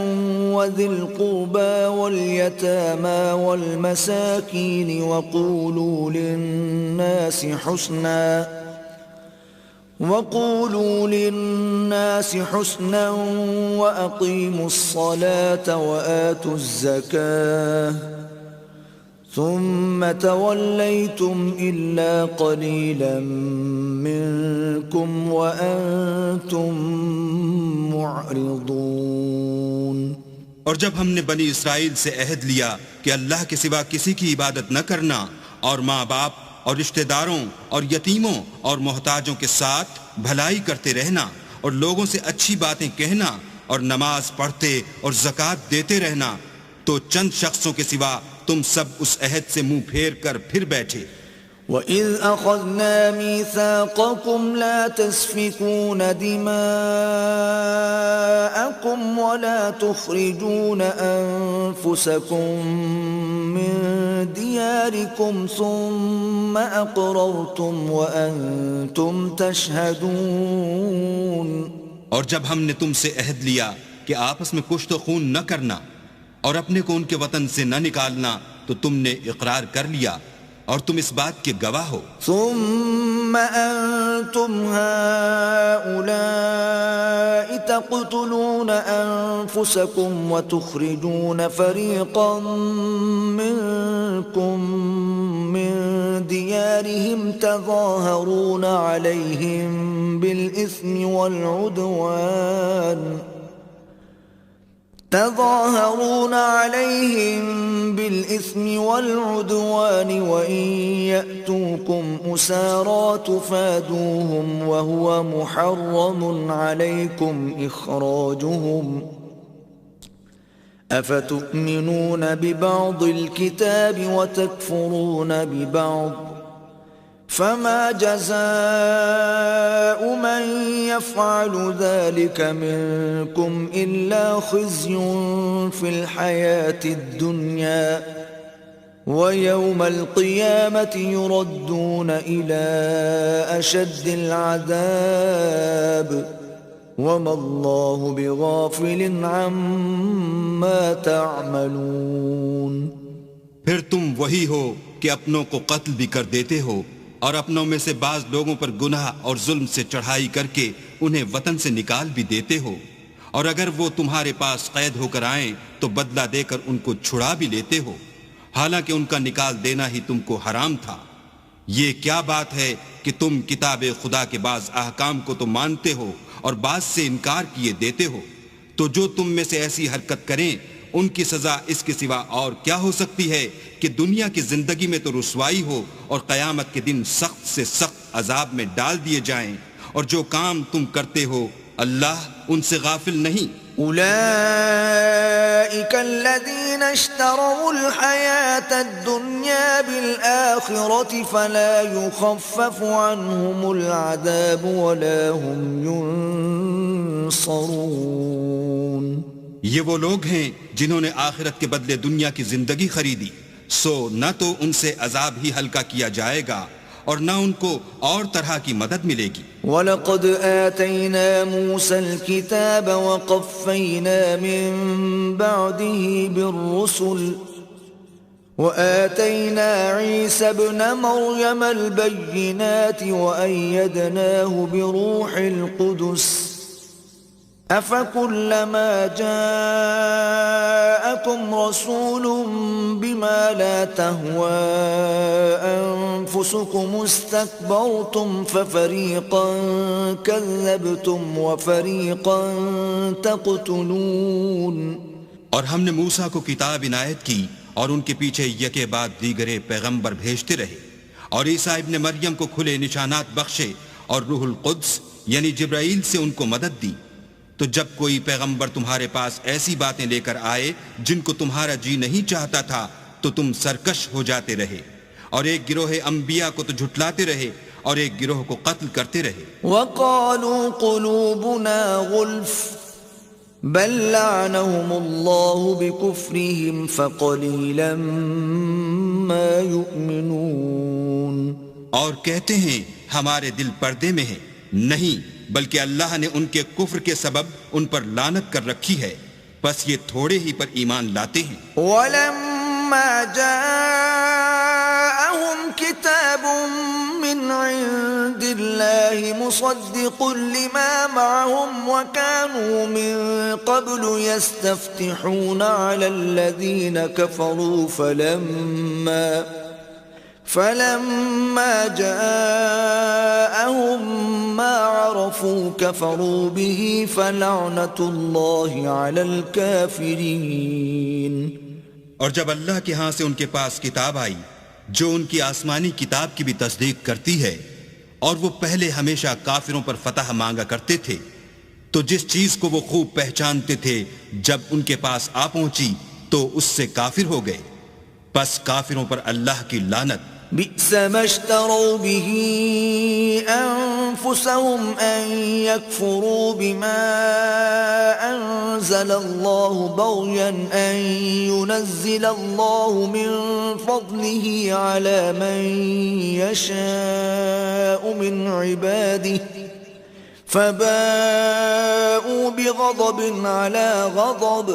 وَذِي الْقُرْبَى وَالْيَتَامَى وَالْمَسَاكِينِ وقولوا للناس حسنا وأقيموا الصلاة وآتوا الزكاة ثم توليتم إلا قليلا منكم وأنتم معرضون. اور جب ہم نے بنی اسرائیل سے عہد لیا کہ اللہ کے سوا کسی کی عبادت نہ کرنا اور ماں باپ اور رشتہ داروں اور یتیموں اور محتاجوں کے ساتھ بھلائی کرتے رہنا اور لوگوں سے اچھی باتیں کہنا اور نماز پڑھتے اور زکوٰۃ دیتے رہنا، تو چند شخصوں کے سوا تم سب اس عہد سے منہ پھیر کر پھر بیٹھے. وَإِذْ أَخَذْنَا مِيثَاقَكُمْ لَا تَسْفِكُونَ دِمَاءَكُمْ وَلَا تُخْرِجُونَ أَنفُسَكُمْ مِنْ دِيَارِكُمْ ثُمَّ أَقْرَرْتُمْ وَأَنْتُمْ تَشْهَدُونَ. اور جب ہم نے تم سے عہد لیا کہ آپس میں کشت و خون نہ کرنا اور اپنے کو ان کے وطن سے نہ نکالنا تو تم نے اقرار کر لیا اور تم اس بات کے گواہ ہو. ثم أنتم هؤلاء تقتلون أنفسكم وتخرجون فريقا منكم من ديارهم تظاهرون عليهم بالإثم والعدوان وإن يأتوكم أسارى تفادوهم وهو محرم عليكم إخراجهم أفتؤمنون ببعض الكتاب وتكفرون ببعض فما جزاء من يفعل ذلك منكم إلا خزي في الحياة الدنيا ويوم القيامة يردون إلى أشد العذاب وما الله بغافل عما تعملون. پھر تم وہی ہو کہ اپنوں کو قتل بھی کر دیتے ہو اور اپنوں میں سے بعض لوگوں پر گناہ اور ظلم سے چڑھائی کر کے انہیں وطن سے نکال بھی دیتے ہو، اور اگر وہ تمہارے پاس قید ہو کر آئیں تو بدلہ دے کر ان کو چھڑا بھی لیتے ہو، حالانکہ ان کا نکال دینا ہی تم کو حرام تھا. یہ کیا بات ہے کہ تم کتاب خدا کے بعض احکام کو تو مانتے ہو اور بعض سے انکار کیے دیتے ہو؟ تو جو تم میں سے ایسی حرکت کریں ان کی سزا اس کے سوا اور کیا ہو سکتی ہے کہ دنیا کی زندگی میں تو رسوائی ہو اور قیامت کے دن سخت سے سخت عذاب میں ڈال دیے جائیں، اور جو کام تم کرتے ہو اللہ ان سے غافل نہیں۔ أولئك الذين اشتروا الحياة الدنيا بالآخرة فلا يخفف عنهم العذاب ولا هم ينصرون۔ یہ وہ لوگ ہیں جنہوں نے آخرت کے بدلے دنیا کی زندگی خریدی، سو نہ تو ان سے عذاب ہی ہلکا کیا جائے گا اور نہ ان کو اور طرح کی مدد ملے گی۔ وَلَقَدْ آتَيْنَا مُوسَى الْكِتَابَ وَقَفَّيْنَا مِن بَعْدِهِ بِالرُّسُلِ وَآتَيْنَا عِيسَى ابْنَ مَرْيَمَ الْبَيِّنَاتِ وَأَيَّدْنَاهُ بِرُوحِ الْقُدُسِ أَفَكُلَّمَا جَاءَكُمْ رَسُولٌ بِمَا لَا تَهْوَى أَنفُسُكُمُ اسْتَكْبَرْتُمْ فَفَرِيقًا كَذَّبْتُمْ وَفَرِيقًا تَقْتُلُونَ۔ اور ہم نے موسیٰ کو کتاب عنایت کی اور ان کے پیچھے یکے بعد دیگرے پیغمبر بھیجتے رہے، اور عیسیٰ ابن مریم کو کھلے نشانات بخشے اور روح القدس یعنی جبرائیل سے ان کو مدد دی۔ تو جب کوئی پیغمبر تمہارے پاس ایسی باتیں لے کر آئے جن کو تمہارا جی نہیں چاہتا تھا تو تم سرکش ہو جاتے رہے، اور ایک گروہ انبیاء کو تو جھٹلاتے رہے اور ایک گروہ کو قتل کرتے رہے۔ وَقَالُوا قُلُوبُنَا غُلْفٌ بَل لَّعَنَهُمُ اللَّهُ بِكُفْرِهِمْ فَقَلِيلًا مَّا يُؤْمِنُونَ۔ اور کہتے ہیں ہمارے دل پردے میں ہیں، نہیں بلکہ اللہ نے ان کے کفر کے سبب ان پر لعنت کر رکھی ہے، بس یہ تھوڑے ہی پر ایمان لاتے ہیں۔ وَلَمَّا جَاءَهُمْ كِتَابٌ مِّنْ عِندِ اللَّهِ مُصَدِّقٌ لِّمَا مَعَهُمْ وَكَانُوا مِن قَبْلُ يَسْتَفْتِحُونَ عَلَى الَّذِينَ كَفَرُوا فَلَمَّا جَاءَهُم مَّا عَرَفُوا كَفَرُوا بِهِ فَلَعْنَةُ اللَّهِ عَلَى الْكَافِرِينَ۔ اور جب اللہ کے ہاں سے ان کے پاس کتاب آئی جو ان کی آسمانی کتاب کی بھی تصدیق کرتی ہے، اور وہ پہلے ہمیشہ کافروں پر فتح مانگا کرتے تھے، تو جس چیز کو وہ خوب پہچانتے تھے جب ان کے پاس آ پہنچی تو اس سے کافر ہو گئے، پس کافروں پر اللہ کی لعنت۔ بئس ما اشتروا به أنفسهم أن يكفروا بما أنزل الله بغيا أن ينزل الله من فضله على من يشاء من عباده فباءوا بغضب على غضب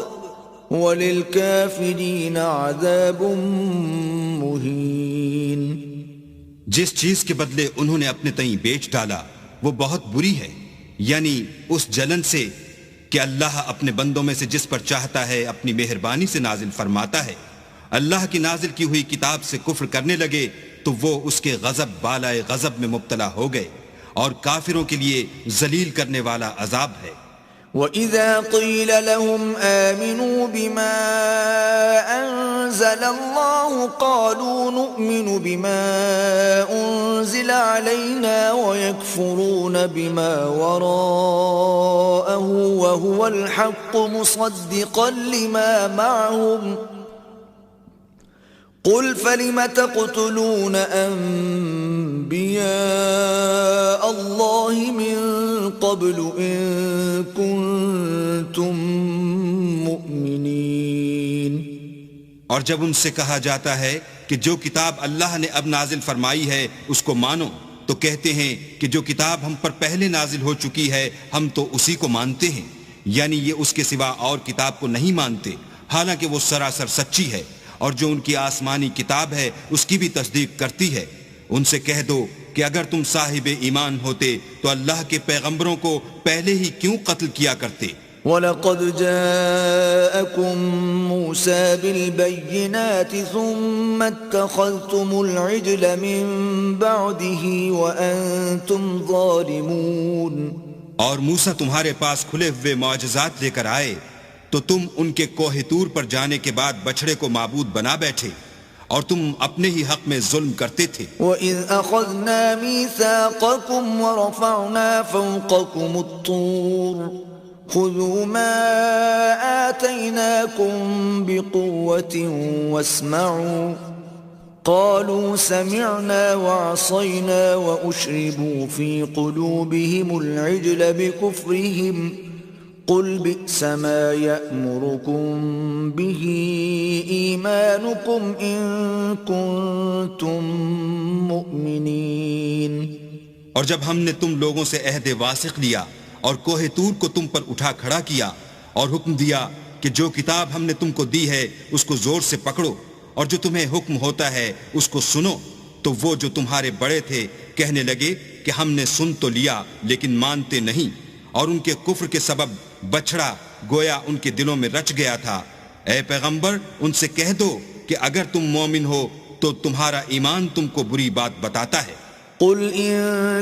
وَلِلْكَافِرِينَ عَذَابٌ مُّهِينٌ۔ جس چیز کے بدلے انہوں نے اپنے تئیں بیچ ڈالا وہ بہت بری ہے، یعنی اس جلن سے کہ اللہ اپنے بندوں میں سے جس پر چاہتا ہے اپنی مہربانی سے نازل فرماتا ہے۔ اللہ کی نازل کی ہوئی کتاب سے کفر کرنے لگے تو وہ اس کے غضب بالائے غضب میں مبتلا ہو گئے، اور کافروں کے لیے ذلیل کرنے والا عذاب ہے۔ وَإِذَا قِيلَ لَهُمْ آمِنُوا بِمَا أَنزَلَ اللَّهُ قَالُوا نُؤْمِنُ بِمَا أُنزِلَ عَلَيْنَا وَيَكْفُرُونَ بِمَا وَرَاءَهُ وَهُوَ الْحَقُّ مُصَدِّقًا لِمَا مَعَهُمْ قُلْ فَلِمَ تَقْتُلُونَ أَنبِيَاءَ اللَّهِ مِن قَبْلُ إِن كُنتُم مُّؤْمِنِينَ۔ اور جب ان سے کہا جاتا ہے کہ جو کتاب اللہ نے اب نازل فرمائی ہے اس کو مانو، تو کہتے ہیں کہ جو کتاب ہم پر پہلے نازل ہو چکی ہے ہم تو اسی کو مانتے ہیں، یعنی یہ اس کے سوا اور کتاب کو نہیں مانتے، حالانکہ وہ سراسر سچی ہے، اور جو ان کی آسمانی کتاب ہے اس کی بھی تصدیق کرتی ہے۔ ان سے کہہ دو کہ اگر تم صاحب ایمان ہوتے تو اللہ کے پیغمبروں کو پہلے ہی کیوں قتل کیا کرتے، وَلَقَدْ جَاءَكُم مُوسَى بِالْبَيِّنَاتِ ثُمَّ اتَّخَذْتُمُ الْعِجْلَ مِن بَعْدِهِ وَأَنْتُمْ ظَالِمُونَ. اور موسیٰ تمہارے پاس کھلے ہوئے معجزات لے کر آئے تو تم ان کے کوہ طور پر جانے کے بعد بچڑے کو معبود بنا بیٹھے اور تم اپنے ہی حق میں ظلم کرتے تھے. وَإِذْ أَخَذْنَا مِيثَاقَكُمْ وَرَفَعْنَا فَوْقَكُمُ الطُّورَ خُذُوا مَا آتَيْنَاكُمْ بِقُوَّةٍ وَاسْمَعُوا قَالُوا سَمِعْنَا وَعَصَيْنَا وَأُشْرِبُوا فِي قُلُوبِهِمُ الْعِجْلَ بِكُفْرِهِمْ قُلْ بِئْسَ مَا يَأْمُرُكُمْ بِهِ إِيمَانُكُمْ إِن كُنتُم مُؤْمِنِينَ. اور جب ہم نے تم لوگوں سے عہد واثق لیا اور کوہ طور کو تم پر اٹھا کھڑا کیا اور حکم دیا کہ جو کتاب ہم نے تم کو دی ہے اس کو زور سے پکڑو اور جو تمہیں حکم ہوتا ہے اس کو سنو، تو وہ جو تمہارے بڑے تھے کہنے لگے کہ ہم نے سن تو لیا لیکن مانتے نہیں، اور ان کے کفر کے سبب بچڑا گویا ان کے دلوں میں رچ گیا تھا. اے پیغمبر ان سے کہہ دو کہ اگر تم مومن ہو تو تمہارا ایمان تم کو بری بات بتاتا ہے. قل إن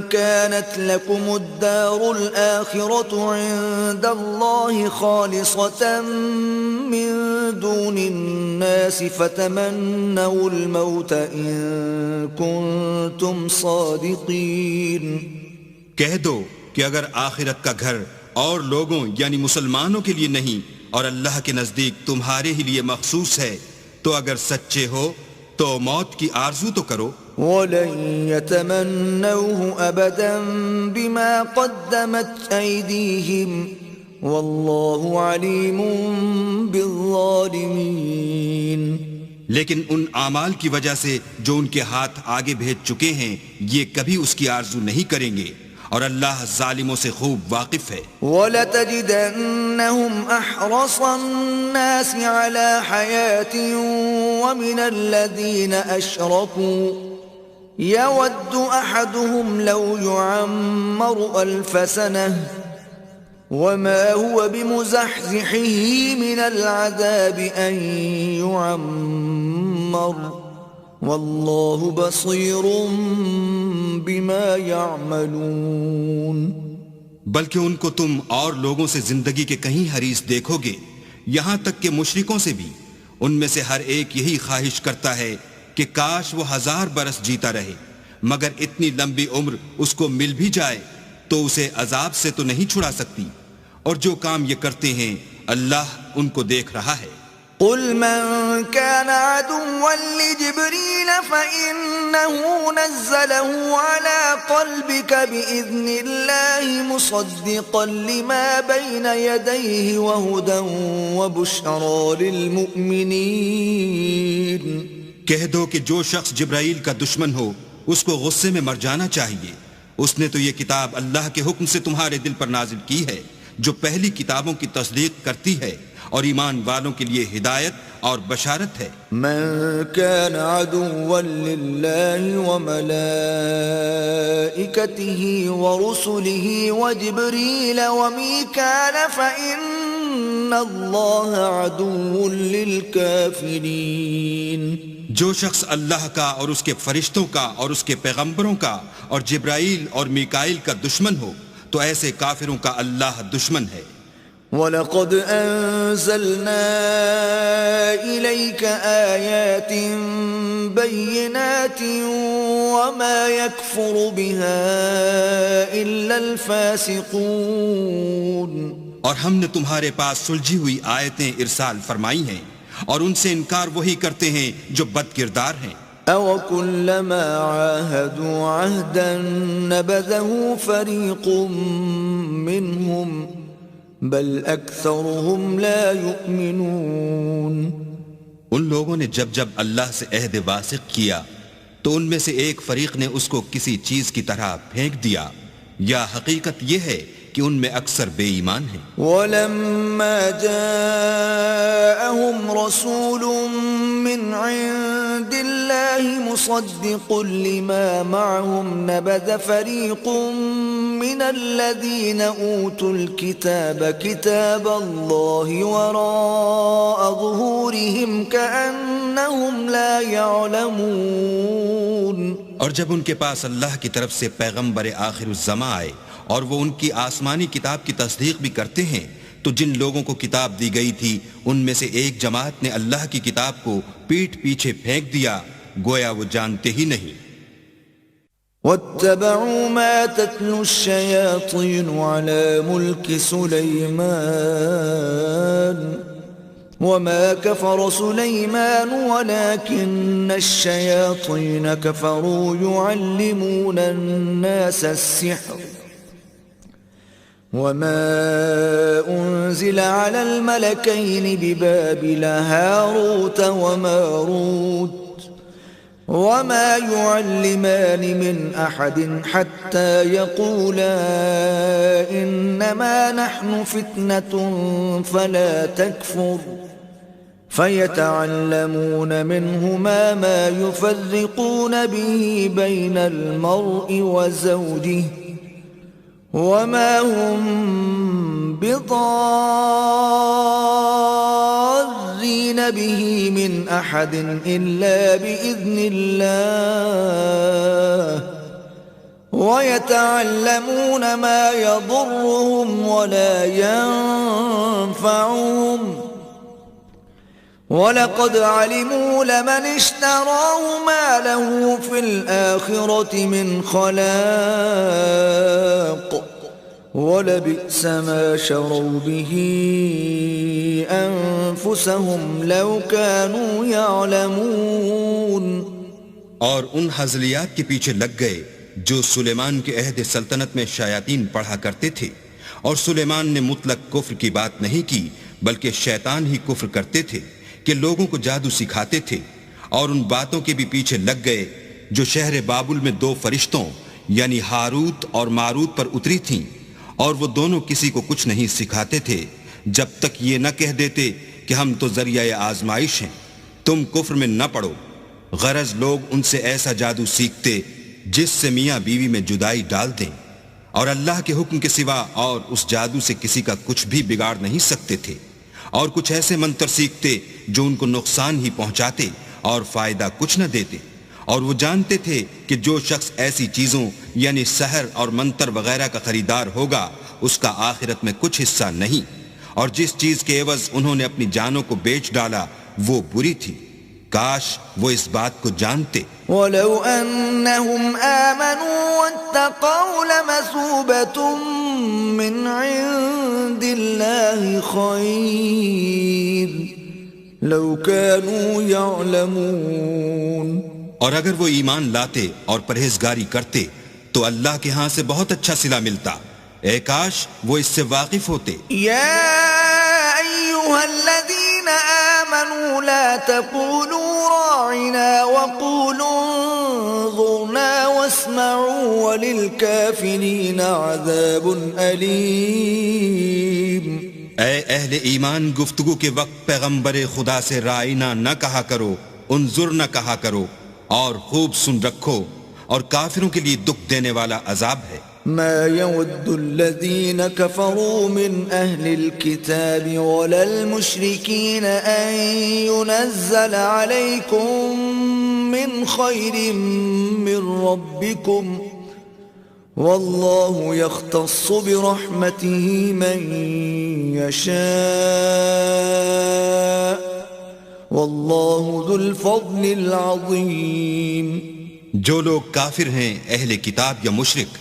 كانت لكم الدار الآخرة عند الله خالصة من دون الناس فتمنوا الموت إن كنتم صادقين. کہہ دو کہ اگر آخرت کا گھر اور لوگوں یعنی مسلمانوں کے لیے نہیں اور اللہ کے نزدیک تمہارے ہی لیے مخصوص ہے تو اگر سچے ہو تو موت کی آرزو تو کرو. وَلَن يَتَمَنَّوْهُ أَبَدًا بِمَا قَدَّمَتْ أَيْدِيهِمْ وَاللَّهُ عَلِيمٌ بِالظَّالِمِينَ. لیکن ان اعمال کی وجہ سے جو ان کے ہاتھ آگے بھیج چکے ہیں یہ کبھی اس کی آرزو نہیں کریں گے اور اللہ ظالموں سے خوب واقف ہے. وَلَتَجِدَنَّهُمْ أَحْرَصَ النَّاسِ عَلَى حَيَاةٍ وَمِنَ الَّذِينَ أَشْرَكُوا يَوَدُّ أَحَدُهُمْ لَوْ يُعَمَّرُ أَلْفَ سَنَةٍ وَمَا هُوَ بِمُزَحْزِحِهِ مِنَ الْعَذَابِ أَن يُعَمَّرَ وَاللَّهُ بَصِيرٌ بِمَا يَعْمَلُونَ. بلکہ ان کو تم اور لوگوں سے زندگی کے کہیں حریص دیکھو گے، یہاں تک کہ مشرکوں سے بھی. ان میں سے ہر ایک یہی خواہش کرتا ہے کہ کاش وہ 1000 برس جیتا رہے، مگر اتنی لمبی عمر اس کو مل بھی جائے تو اسے عذاب سے تو نہیں چھڑا سکتی. اور جو کام یہ کرتے ہیں اللہ ان کو دیکھ رہا ہے. قل من كان عدوا لجبريل فإنه نزله على قلبك بإذن الله مصدقا لما بين يديه وهدى وبشرى للمؤمنين. کہہ دو کہ جو شخص جبرائیل کا دشمن ہو اس کو غصے میں مر جانا چاہیے. اس نے تو یہ کتاب اللہ کے حکم سے تمہارے دل پر نازل کی ہے جو پہلی کتابوں کی تصدیق کرتی ہے اور ایمان والوں کے لیے ہدایت اور بشارت ہے. من كان عدوا لله وملائكته ورسله وجبريل وميكال فإن الله عدو للكافرين. جو شخص اللہ کا اور اس کے فرشتوں کا اور اس کے پیغمبروں کا اور جبرائیل اور میکائیل کا دشمن ہو تو ایسے کافروں کا اللہ دشمن ہے. وَلَقَدْ أَنزَلْنَا إِلَيْكَ آيَاتٍ بَيِّنَاتٍ وَمَا يَكْفُرُ بِهَا إِلَّا الْفَاسِقُونَ. اور ہم نے تمہارے پاس سلجھی ہوئی آیتیں ارسال فرمائی ہیں اور ان سے انکار وہی کرتے ہیں جو بد کردار ہیں. أَوَكُلَّمَا عَاهَدُوا عَهْدًا نَبَذَهُ فَرِيقٌ مِّنْهُمْ بل اکثرهم لا یؤمنون. ان لوگوں نے جب جب اللہ سے عہد واثق کیا تو ان میں سے ایک فریق نے اس کو کسی چیز کی طرح پھینک دیا، یا حقیقت یہ ہے کہ ان میں اکثر بے ایمان ہیں۔ وَلَمَّا جَاءَهُمْ رَسُولٌ مِّنْ عِندِ اللَّهِ مُصَدِّقٌ لِّمَا مَعَهُمْ نَبَذَ فَرِيقٌ مِّنَ الَّذِينَ أُوتُوا الْكِتَابَ كِتَابَ اللَّهِ وَرَاءَ ظُهُورِهِمْ كَأَنَّهُمْ لَا يَعْلَمُونَ۔ اور جب ان کے پاس اللہ کی طرف سے پیغمبر آخر الزماں آئے اور وہ ان کی آسمانی کتاب کی تصدیق بھی کرتے ہیں، تو جن لوگوں کو کتاب دی گئی تھی ان میں سے ایک جماعت نے اللہ کی کتاب کو پیٹھ پیچھے پھینک دیا، گویا وہ جانتے ہی نہیں۔ وَاتَّبَعُوا مَا تَتْلُو الشَّيَاطِينُ عَلَى مُلْكِ سُلَيْمَانَ وَمَا كَفَرَ سُلَيْمَانُ وَلَكِنَّ الشَّيَاطِينَ كَفَرُوا يُعَلِّمُونَ النَّاسَ السِّحْرَ وَمَا أُنزِلَ عَلَى الْمَلَكَيْنِ بِبَابِلَ هَارُوتَ وَمَارُوتَ وَمَا يُعَلِّمَانِ مِنْ أَحَدٍ حَتَّى يَقُولَا إِنَّمَا نَحْنُ فِتْنَةٌ فَلَا تَكْفُرْ فَيَتَعَلَّمُونَ مِنْهُمَا مَا يُفَرِّقُونَ بِهِ بَيْنَ الْمَرْءِ وَزَوْجِهِ وَمَا هُمْ بِضَارِّينَ بِهِ مِنْ أَحَدٍ إِلَّا بِإِذْنِ اللَّهِ وَيَتَعَلَّمُونَ مَا يَضُرُّهُمْ وَلَا يَنفَعُهُمْ وَلَقَدْ عَلِمُوا لَمَنِ اشْتَرَاهُ مَا لَهُ فِي الْآخِرَةِ مِنْ خَلَاقٍ وَلَبِئْسَ مَا شَرَوْا بِهِ أَنفُسَهُمْ لَوْ كَانُوا يَعْلَمُونَ۔ اور ان ہزلیات کے پیچھے لگ گئے جو سلیمان کے عہد سلطنت میں شیاطین پڑھا کرتے تھے، اور سلیمان نے مطلق کفر کی بات نہیں کی بلکہ شیطان ہی کفر کرتے تھے کہ لوگوں کو جادو سکھاتے تھے، اور ان باتوں کے بھی پیچھے لگ گئے جو شہر بابل میں دو فرشتوں یعنی ہاروت اور ماروت پر اتری تھیں، اور وہ دونوں کسی کو کچھ نہیں سکھاتے تھے جب تک یہ نہ کہہ دیتے کہ ہم تو ذریعہ آزمائش ہیں، تم کفر میں نہ پڑو۔ غرض لوگ ان سے ایسا جادو سیکھتے جس سے میاں بیوی میں جدائی ڈال دیں، اور اللہ کے حکم کے سوا اور اس جادو سے کسی کا کچھ بھی بگاڑ نہیں سکتے تھے، اور کچھ ایسے منتر سیکھتے جو ان کو نقصان ہی پہنچاتے اور فائدہ کچھ نہ دیتے، اور وہ جانتے تھے کہ جو شخص ایسی چیزوں یعنی سحر اور منتر وغیرہ کا خریدار ہوگا اس کا آخرت میں کچھ حصہ نہیں، اور جس چیز کے عوض انہوں نے اپنی جانوں کو بیچ ڈالا وہ بری تھی، کاش وہ اس بات کو جانتے۔ وَلَوْ أَنَّهُمْ آمَنُوا وَاتَّقَوْا لَمَثُوبَةٌ مِّنْ عِندِ اللَّهِ خَيْرٌ لَوْ كَانُوا يَعْلَمُونَ۔ اور اگر وہ ایمان لاتے اور پرہیزگاری کرتے تو اللہ کے ہاں سے بہت اچھا صلہ ملتا، اے کاش وہ اس سے واقف ہوتے۔ یا ایھا الذین آمنوا لا تقولوا راعنا وقولوا انظرنا واسمعوا وللکافرین عذاب علیم۔ اے اہل ایمان، گفتگو کے وقت پیغمبر خدا سے رائنا نہ کہا کرو، انظر نہ کہا کرو، اور خوب سن رکھو، اور کافروں کے لیے دکھ دینے والا عذاب ہے۔ ما يود الذين كفروا من أهل الكتاب ولا المشركين أن ينزل عليكم من خير من ربكم والله يختص برحمته من يشاء والله ذو الفضل العظيم۔ جو لوگ کافر ہیں اہل کتاب یا مشرک،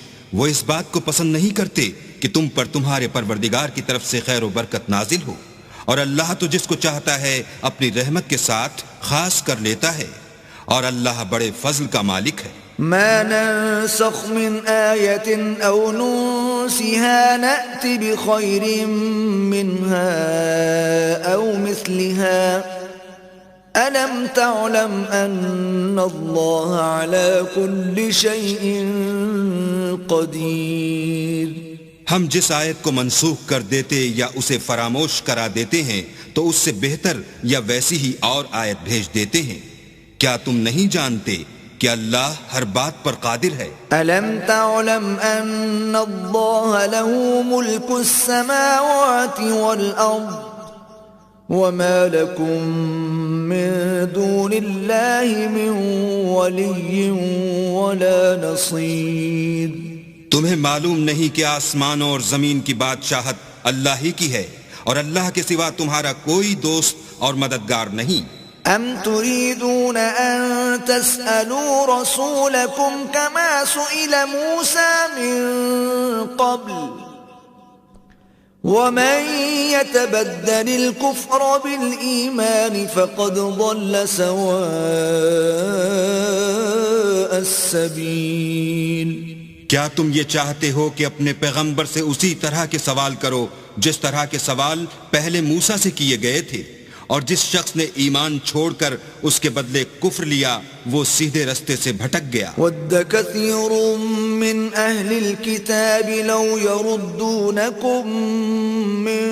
وہ اس بات کو پسند نہیں کرتے کہ تم پر تمہارے پروردگار کی طرف سے خیر و برکت نازل ہو، اور اللہ تو جس کو چاہتا ہے اپنی رحمت کے ساتھ خاص کر لیتا ہے، اور اللہ بڑے فضل کا مالک ہے۔ ما ننسخ من آية أو ننسها نأت بخير منها أو مثلها ألم تعلم أن الله على كل شيء قدير۔ ہم جس آیت کو منسوخ کر دیتے یا اسے فراموش کرا دیتے ہیں تو اس سے بہتر یا ویسی ہی اور آیت بھیج دیتے ہیں۔ کیا تم نہیں جانتے کہ اللہ ہر بات پر قادر ہے؟ أَلَمْ تَعْلَمْ أَنَّ اللَّهَ لَهُ مُلْكُ السَّمَاوَاتِ وَالْأَرْضِ وَمَا لَكُم مِّن دُونِ اللَّهِ مِن وَلِيٍّ وَلَا نَصِيرٍ۔ تمہیں معلوم نہیں کہ آسمانوں اور زمین کی بادشاہت اللہ ہی کی ہے اور اللہ کے سوا تمہارا کوئی دوست اور مددگار نہیں۔ أَمْ تُرِيدُونَ أَن تَسْأَلُوا رَسُولَكُمْ كَمَا سُئِلَ مُوسَى مِن قَبْلُ وَمَن يَتَبَدَّلِ الْكُفْرَ بِالْإِيمَانِ فَقَدْ ضَلَّ سَوَاءَ السَّبِيلِ۔ کیا تم یہ چاہتے ہو کہ اپنے پیغمبر سے اسی طرح کے سوال کرو جس طرح کے سوال پہلے موسیٰ سے کیے گئے تھے، اور جس شخص نے ایمان چھوڑ کر اس کے بدلے کفر لیا وہ سیدھے رستے سے بھٹک گیا۔ وَدَّ كَثِيرٌ مِّنْ أَهْلِ الْكِتَابِ لَوْ يَرُدُّونَكُم مِّن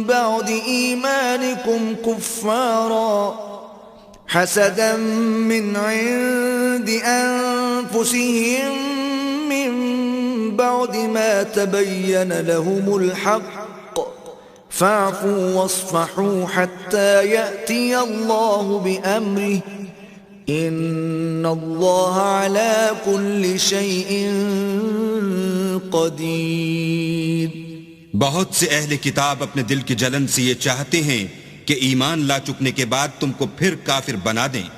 بَعْدِ إِيمَانِكُمْ كُفَّارًا حَسَدًا مِّنْ عِندِ أَنفُسِهِم من بعد ما تبين لهم الحق فاعفوا واصفحوا حتى يأتي الله بأمره إن الله على كل شيء قدير۔ بہت سے اہل کتاب اپنے دل کی جلن سے یہ چاہتے ہیں کہ ایمان لا چکنے کے بعد تم کو پھر کافر بنا دیں،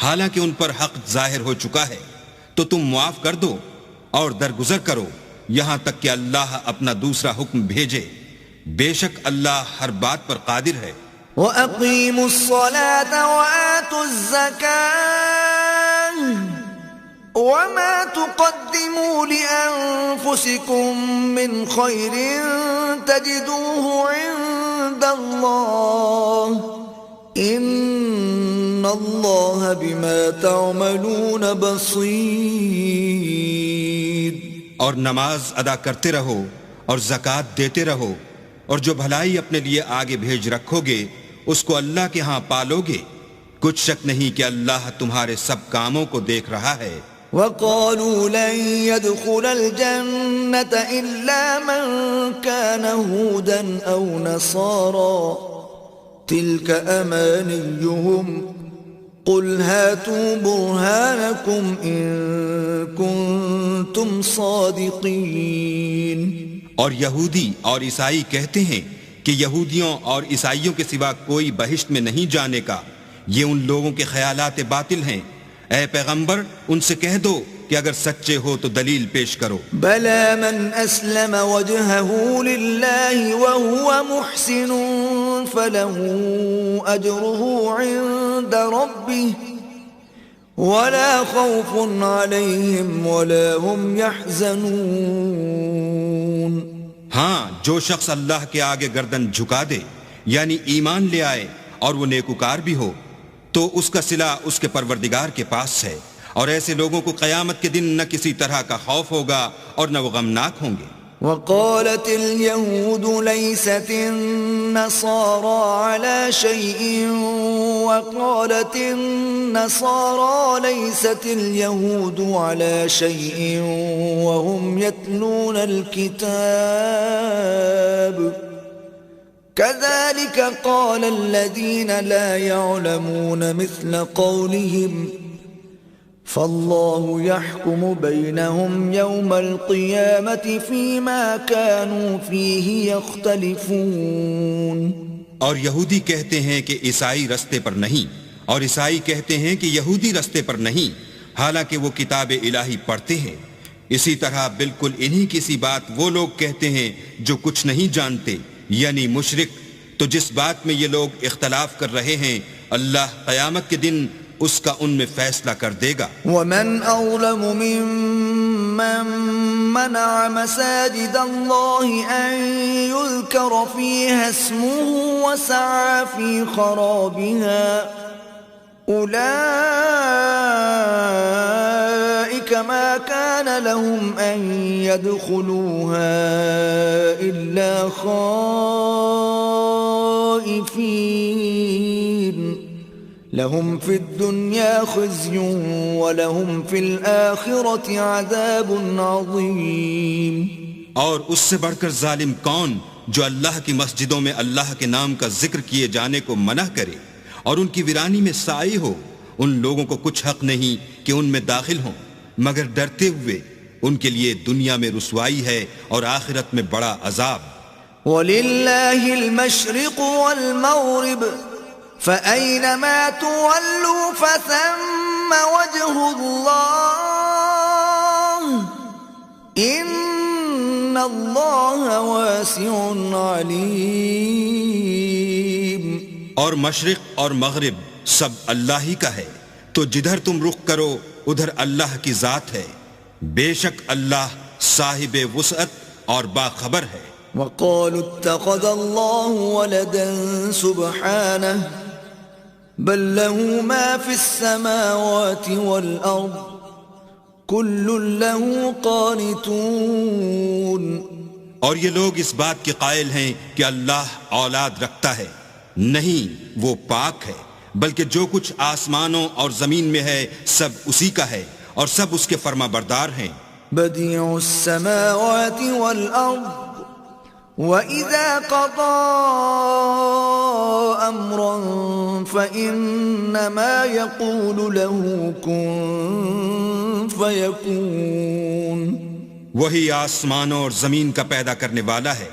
حالانکہ ان پر حق ظاہر ہو چکا ہے، تو تم معاف کر دو اور درگزر کرو یہاں تک کہ اللہ اپنا دوسرا حکم بھیجے، بے شک اللہ ہر بات پر قادر ہے۔ وَأَقِيمُوا الصَّلَاةَ وَآتُوا الزَّكَاةَ وَمَا تُقَدِّمُوا لِأَنفُسِكُم مِّنْ خَيْرٍ تَجِدُوهُ عِندَ اللَّهِ إِنَّ اللَّهَ بِمَا تَعْمَلُونَ بَصِيرٌ۔ اور نماز ادا کرتے رہو اور زکوٰۃ دیتے رہو، اور جو بھلائی اپنے لیے آگے بھیج رکھو گے اس کو اللہ کے ہاں پالو گے، کچھ شک نہیں کہ اللہ تمہارے سب کاموں کو دیکھ رہا ہے۔ وَقَالُوا لَن يَدْخُلَ الْجَنَّةَ إِلَّا مَن كَانَ هُودًا أَوْ نَصَارَىٰ تِلْكَ أَمَانِيُّهُمْ قُلْ هَاتُوا بُرْهَانَكُمْ إِن كُنتُمْ صَادِقِينَ۔ اور یہودی اور عیسائی کہتے ہیں کہ یہودیوں اور عیسائیوں کے سوا کوئی بہشت میں نہیں جانے کا، یہ ان لوگوں کے خیالات باطل ہیں۔ اے پیغمبر ان سے کہہ دو کہ اگر سچے ہو تو دلیل پیش کرو۔ بَلَى مَنْ أَسْلَمَ وَجْهَهُ لِلَّهِ وَهُوَ مُحْسِنٌ فَلَهُ أَجْرُهُ عِندَ رَبِّهِ وَلَا خَوْفٌ عَلَيْهِمْ وَلَا هُمْ يَحْزَنُونَ۔ ہاں، جو شخص اللہ کے آگے گردن جھکا دے یعنی ایمان لے آئے اور وہ نیکوکار بھی ہو تو اس کا صلہ اس کے پروردگار کے پاس ہے، اور ایسے لوگوں کو قیامت کے دن نہ کسی طرح کا خوف ہوگا اور نہ وہ غمناک ہوں گے۔ وقالت اليهود ليست النصارى على شيء وقالت النصارى ليست اليهود على شيء وهم يتلون الكتاب كذلك قال الذين لا يعلمون مثل قولهم فالله يحكم بينهم يوم القيامة فيما كانوا فيه يختلفون۔ اور یہودی کہتے ہیں کہ عیسائی رستے پر نہیں، اور عیسائی کہتے ہیں کہ یہودی رستے پر نہیں، حالانکہ وہ کتاب الہی پڑھتے ہیں۔ اسی طرح بالکل انہی کی سی بات وہ لوگ کہتے ہیں جو کچھ نہیں جانتے، یعنی مشرک۔ تو جس بات میں یہ لوگ اختلاف کر رہے ہیں اللہ قیامت کے دن اس کا ان میں فیصلہ کر دے گا۔ وَمَنْ أَظْلَمُ مِمَّن مَّنَعَ مَسَاجِدَ اللَّهِ أَن يُذْكَرَ فِيهَا اسْمُهُ وَسَعَىٰ فِي خَرَابِهَا أولئك ما كان لهم أن يدخلوها إلا خائفين لهم في الدنيا خزي ولهم في الآخرة عذاب عظيم. اور اس سے بڑھ کر ظالم کون جو اللہ کی مسجدوں میں اللہ کے نام کا ذکر کیے جانے کو منع کرے اور ان کی ویرانی میں سائی ہو. ان لوگوں کو کچھ حق نہیں کہ ان میں داخل ہوں مگر ڈرتے ہوئے. ان کے لیے دنیا میں رسوائی ہے اور آخرت میں بڑا عذاب. وَلِلَّهِ الْمَشْرِقُ وَالْمَغْرِبُ فَأَيْنَمَا تُوَلُّوا فَثَمَّ وَجْهُ اللَّهِ إِنَّ اللَّهَ وَاسِعٌ عَلِيمٌ. اور مشرق اور مغرب سب اللہ ہی کا ہے تو جدھر تم رخ کرو ادھر اللہ کی ذات ہے. بے شک اللہ صاحب وسعت اور باخبر ہے. وَقَالُوا اتَّخَذَ اللَّهُ وَلَدًا سُبْحَانَهُ بَل لَّهُ مَا فِي السَّمَاوَاتِ وَالْأَرْضِ كُلٌّ لَّهُ قَانِتُونَ. اور یہ لوگ اس بات کے قائل ہیں کہ اللہ اولاد رکھتا ہے. نہیں، وہ پاک ہے، بلکہ جو کچھ آسمانوں اور زمین میں ہے سب اسی کا ہے اور سب اس کے فرما بردار ہیں. بدیع السماوات والارض وَإِذَا قَضَى أَمْرًا فَإِنَّمَا يَقُولُ لَهُ كُن فَيَكُونُ. وہی آسمانوں اور زمین کا پیدا کرنے والا ہے.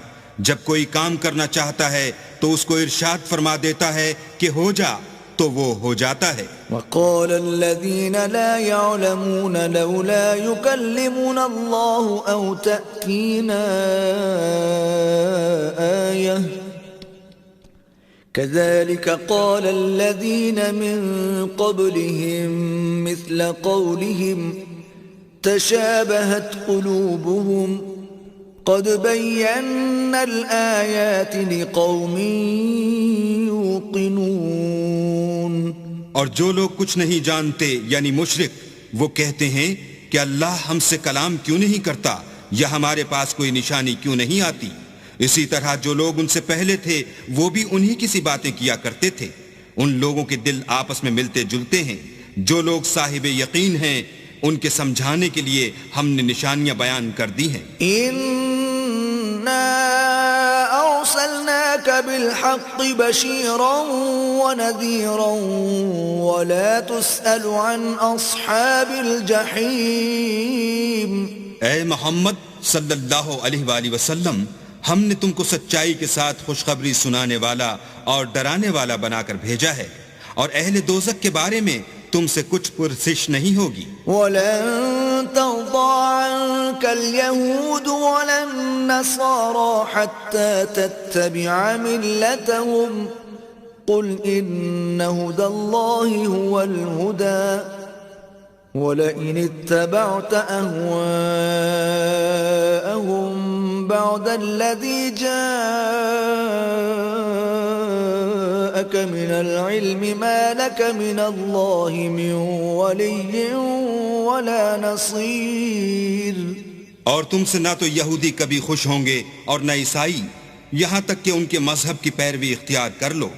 جب کوئی کام کرنا چاہتا ہے تو اس کو ارشاد فرما دیتا ہے کہ ہو جا، تو وہ ہو جاتا ہے. وَقَالَ الَّذِينَ لَا يَعْلَمُونَ لَوْلَا يُكَلِّمُنَا اللَّهُ أَوْ تَأْتِينَا آيَةٌ كَذَلِكَ قَالَ الَّذِينَ مِن قَبْلِهِم مِثْلَ قَوْلِهِمْ تَشَابَهَتْ قُلُوبُهُمْ قَدْ بَيَّنَّا الْآيَاتِ لِقَوْمٍ يُوقِنُونَ. اور جو لوگ کچھ نہیں جانتے یعنی مشرک، وہ کہتے ہیں کہ اللہ ہم سے کلام کیوں نہیں کرتا یا ہمارے پاس کوئی نشانی کیوں نہیں آتی. اسی طرح جو لوگ ان سے پہلے تھے وہ بھی انہی کی سی باتیں کیا کرتے تھے. ان لوگوں کے دل آپس میں ملتے جلتے ہیں. جو لوگ صاحب یقین ہیں ان کے سمجھانے کے لیے ہم نے نشانیاں بیان کر دی ہیں. أرسلناك بالحق بشيرا ونذيرا ولا تسأل عن أصحاب الجحيم. اے محمد صلی اللہ علیہ وآلہ وسلم، ہم نے تم کو سچائی کے ساتھ خوشخبری سنانے والا اور ڈرانے والا بنا کر بھیجا ہے، اور اہل دوزخ کے بارے میں تم سے کچھ پرسش نہیں ہوگی. وَلَن تَرْضَىٰ عَنكَ الْيَهُودُ وَلَا النَّصَارَىٰ حَتَّىٰ تَتَّبِعَ مِلَّتَهُمْ قُلْ إِنَّ هُدَى اللَّهِ هُوَ الْهُدَىٰ وَلَئِنِ اتَّبَعْتَ أَهْوَاءَهُم بَعْدَ الَّذِي جَاءَكَ مِنَ الْعِلْمِ مَا لَكَ مِنَ اللَّهِ مِن وَلِيٍّ وَلَا نَصِيرٍ. اور تم سے نہ تو یہودی کبھی خوش ہوں گے اور نہ عیسائی، یہاں تک کہ ان کے مذہب کی پیروی اختیار کر لو.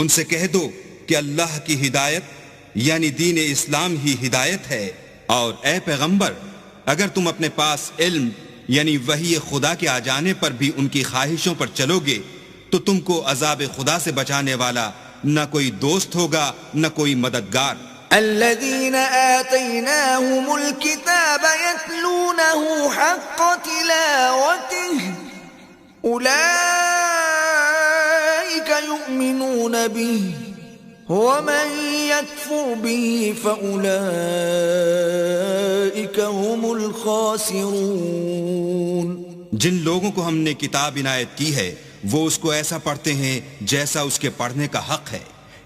ان سے کہہ دو کہ اللہ کی ہدایت یعنی دین اسلام ہی ہدایت ہے، اور اے پیغمبر اگر تم اپنے پاس علم یعنی وحی خدا کے آ جانے پر بھی ان کی خواہشوں پر چلو گے تو تم کو عذاب خدا سے بچانے والا نہ کوئی دوست ہوگا نہ کوئی مددگار. الذين آتيناهم الكتاب يتلونه حق تلاوته أولئك يؤمنون به ومن يكفر به فأولئك هم الخاسرون. جن لوگوں کو ہم نے کتاب عنایت کی ہے وہ اس کو ایسا پڑھتے ہیں جیسا اس کے پڑھنے کا حق ہے.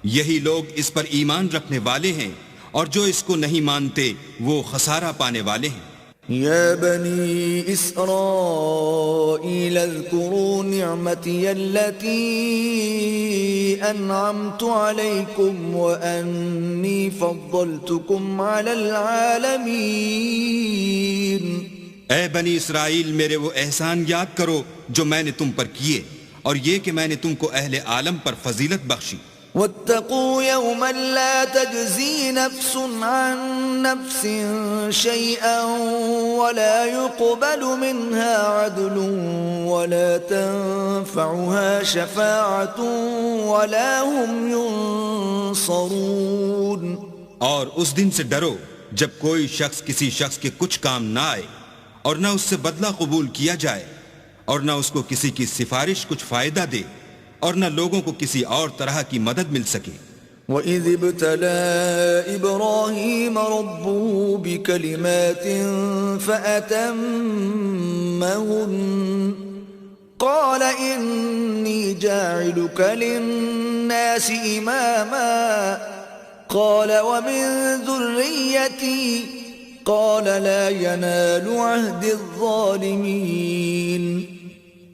یہی لوگ اس پر ایمان رکھنے والے ہیں، اور جو اس کو نہیں مانتے وہ خسارہ پانے والے ہیں. يا بني إسرائيل اذكروا نعمتي التي أنعمت عليكم وأني فضلتكم على العالمين. اے بنی اسرائیل میرے وہ احسان یاد کرو جو میں نے تم پر کیے، اور یہ کہ میں نے تم کو اہل عالم پر فضیلت بخشی. واتقوا يوما لا تجزي نفس عن نفس شيئا ولا يقبل منها عدل ولا تنفعها شفاعة ولا هم ينصرون. اور اس دن سے ڈرو جب کوئی شخص کسی شخص کے کچھ کام نہ آئے، اور نہ اس سے بدلہ قبول کیا جائے، اور نہ اس کو کسی کی سفارش کچھ فائدہ دے، اور نہ لوگوں کو کسی اور طرح کی مدد مل سکے. وَإِذِ ابْتَلَى إِبْرَاهِيمَ رَبُّهُ بِكَلِمَاتٍ فَأَتَمَّهُنَّ قَالَ إِنِّي جَاعِلُكَ لِلنَّاسِ إِمَامًا قَالَ وَمِن ذُرِّيَّتِي قَالَ لَا يَنَالُ عَهْدِ الظَّالِمِينَ.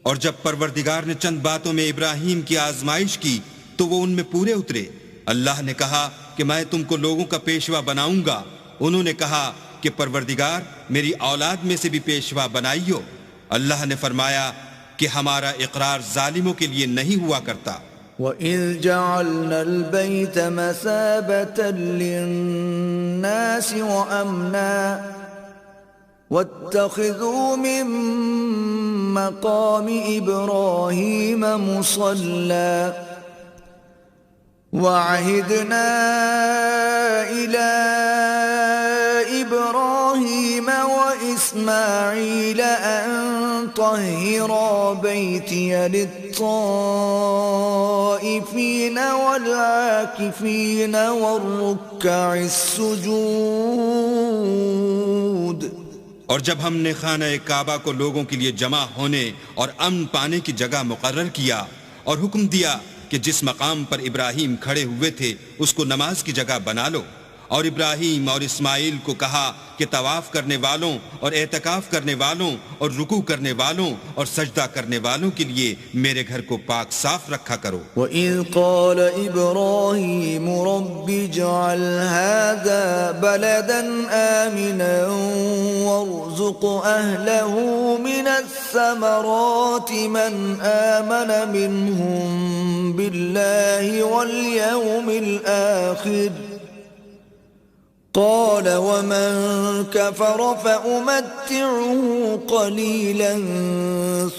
اور جب پروردگار نے چند باتوں میں ابراہیم کی آزمائش کی تو وہ ان میں پورے اترے. اللہ نے کہا کہ میں تم کو لوگوں کا پیشوا بناؤں گا. انہوں نے کہا کہ پروردگار میری اولاد میں سے بھی پیشوا بنائیو. اللہ نے فرمایا کہ ہمارا اقرار ظالموں کے لیے نہیں ہوا کرتا. وَإِذْ جَعَلْنَا الْبَيْتَ مَثَابَةً لِلنَّاسِ وَأَمْنًا وَاتَّخِذُوا مِن مَّقَامِ إِبْرَاهِيمَ مُصَلًّى وَعَهِدْنَا إِلَى إِبْرَاهِيمَ وَإِسْمَاعِيلَ أَن طَهِّرَا بَيْتِيَ لِلطَّائِفِينَ وَالْعَاكِفِينَ وَالرُّكَّعِ السُّجُودِ. اور جب ہم نے خانہ کعبہ کو لوگوں کے لیے جمع ہونے اور امن پانے کی جگہ مقرر کیا اور حکم دیا کہ جس مقام پر ابراہیم کھڑے ہوئے تھے اس کو نماز کی جگہ بنا لو، اور ابراہیم اور اسماعیل کو کہا کہ طواف کرنے والوں اور اعتکاف کرنے والوں اور رکوع کرنے والوں اور سجدہ کرنے والوں کے لیے میرے گھر کو پاک صاف رکھا کرو. وَإِذْ قَالَ إِبْرَاهِيمُ رَبِّ اجْعَلْ هَذَا بَلَدًا آمِنًا وَارْزُقْ أَهْلَهُ مِنَ الثَّمَرَاتِ مَنْ آمَنَ مِنْهُمْ بِاللَّهِ وَالْيَوْمِ الْآخِرِ قال ومن كفر فأمتعه قليلا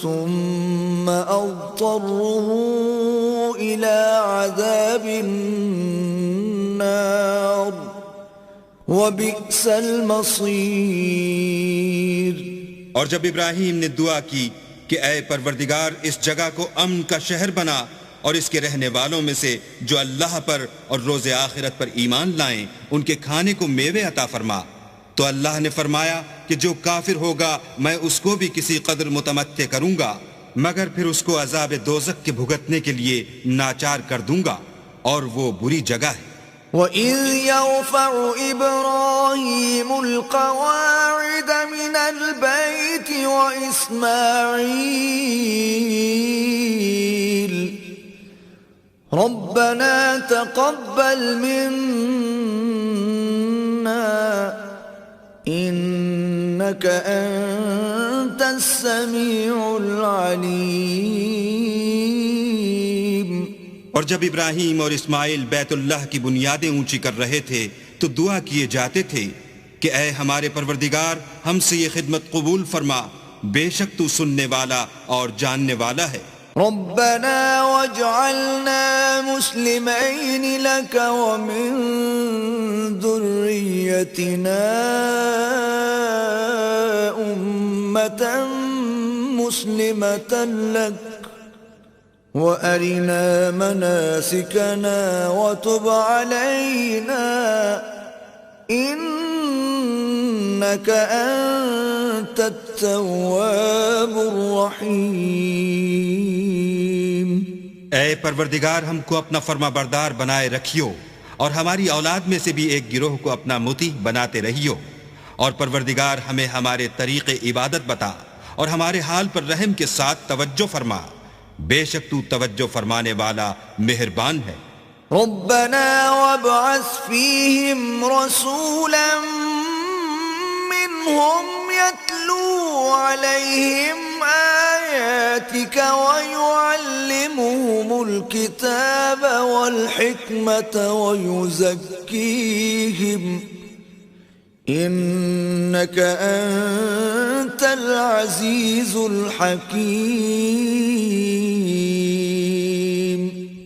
ثم أضطره إلى عذاب النار وبئس المصير. اور جب ابراہیم نے دعا کی کہ اے پروردگار اس جگہ کو امن کا شہر بنا اور اس کے رہنے والوں میں سے جو اللہ پر اور روز آخرت پر ایمان لائیں ان کے کھانے کو میوے عطا فرما، تو اللہ نے فرمایا کہ جو کافر ہوگا میں اس کو بھی کسی قدر متمتع کروں گا، مگر پھر اس کو عذاب دوزخ کے بھگتنے کے لیے ناچار کر دوں گا، اور وہ بری جگہ ہے. وَإِذْ يَرْفَعُ إِبْرَاهِيمُ الْقَوَاعِدَ مِنَ الْبَيْتِ وَإِسْمَاعِيلُ رَبَّنَا تَقَبَّلْ مِنَّا إِنَّكَ أَنْتَ السَّمِيعُ الْعَلِيمُ. اور جب ابراہیم اور اسماعیل بیت اللہ کی بنیادیں اونچی کر رہے تھے تو دعا کیے جاتے تھے کہ اے ہمارے پروردگار ہم سے یہ خدمت قبول فرما، بے شک تو سننے والا اور جاننے والا ہے. ربنا واجعلنا مسلمين لك ومن ذريتنا أمة مسلمة لك وأرنا مناسكنا وتب علينا إنك أنت التواب الرحيم. اے پروردگار ہم کو اپنا فرما بردار بنائے رکھیو، اور ہماری اولاد میں سے بھی ایک گروہ کو اپنا مطیع بناتے رہیو، اور پروردگار ہمیں ہمارے طریق عبادت بتا اور ہمارے حال پر رحم کے ساتھ توجہ فرما، بے شک تو توجہ فرمانے والا مہربان ہے۔ ربنا وابعث فيهم رسولا منهم يتلو عليهم آياتك ويعلمهم الكتاب والحكمة ويزكيهم إنك أنت العزيز الحكيم۔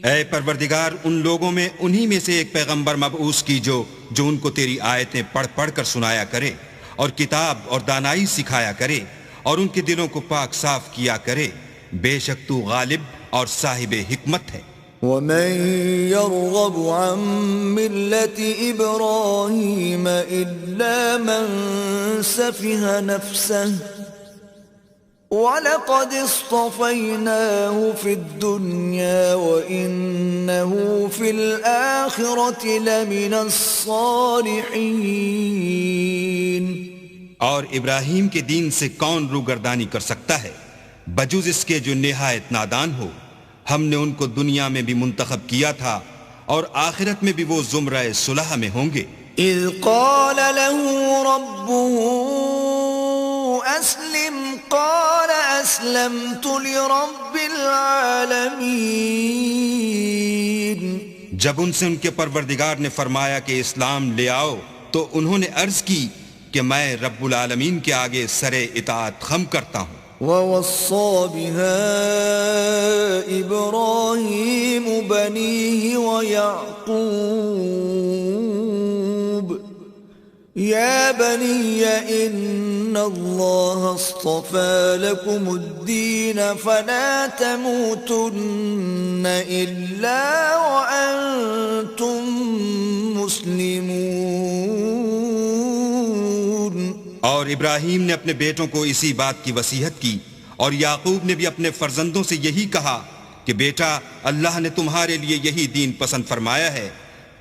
اے پروردگار، ان لوگوں میں انہی میں سے ایک پیغمبر مبعوث کی جو ان کو تیری آیتیں پڑھ پڑھ کر سنایا کرے اور کتاب اور دانائی سکھایا کرے اور ان کے دلوں کو پاک صاف کیا کرے، بے شک تو غالب اور صاحب حکمت ہے۔ ومن يرغب عن ملة إبراهيم إلا من سفه نفسه وَلَقَدِ اصْطَفَيْنَاهُ فِي الدُّنْيَا وَإِنَّهُ فِي الْآخِرَةِ لَمِنَ الصَّالِحِينَ۔ اور ابراہیم کے دین سے کون روگردانی کر سکتا ہے بجز اس کے جو نہایت نادان ہو؟ ہم نے ان کو دنیا میں بھی منتخب کیا تھا اور آخرت میں بھی وہ زمرہ صلح میں ہوں گے۔ اذ قال له ربه اسلم قال اسلمت لرب العالمین۔ جب ان سے ان کے پروردگار نے فرمایا کہ اسلام لے آؤ تو انہوں نے عرض کی کہ میں رب العالمین کے آگے سر اطاعت خم کرتا ہوں۔ وَوَصَّى بِهَا إِبْرَاهِيمُ بَنِيهِ وَيَعْقُوبُ يَا بَنِيَّ إِنَّ اللَّهَ اصْطَفَى لَكُمُ الدِّينَ فَلَا تَمُوتُنَّ إِلَّا وَأَنْتُمْ مُسْلِمُونَ۔ اور ابراہیم نے اپنے بیٹوں کو اسی بات کی وصیت کی، اور یعقوب نے بھی اپنے فرزندوں سے یہی کہا کہ بیٹا، اللہ نے تمہارے لیے یہی دین پسند فرمایا ہے،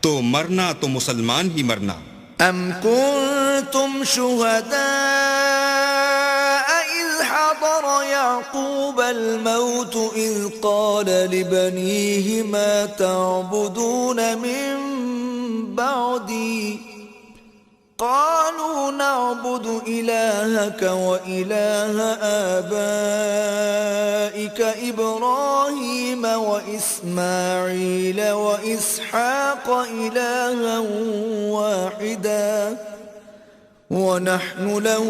تو مرنا تو مسلمان ہی مرنا۔ ام کنتم شہداء اذ حضر یعقوب الموت اذ قال لبنیہ ما تعبدون من بعدی قالوا نعبد إلهك وإله آبائك إبراهيم وإسماعيل وإسحاق إلها واحدا ونحن له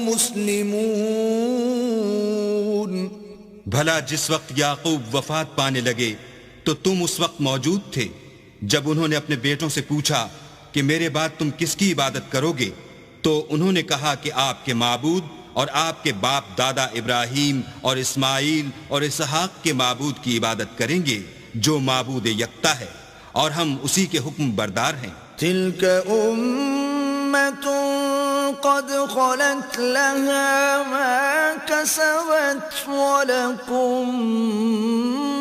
مسلمون۔ بھلا جس وقت یعقوب وفات پانے لگے تو تم اس وقت موجود تھے جب انہوں نے اپنے بیٹوں سے پوچھا کہ میرے بعد تم کس کی عبادت کرو گے؟ تو انہوں نے کہا کہ آپ کے معبود اور آپ کے باپ دادا ابراہیم اور اسماعیل اور اسحاق کے معبود کی عبادت کریں گے جو معبود یکتا ہے، اور ہم اسی کے حکم بردار ہیں۔ تلك أمة قد خلت لها ما كسبت ولكم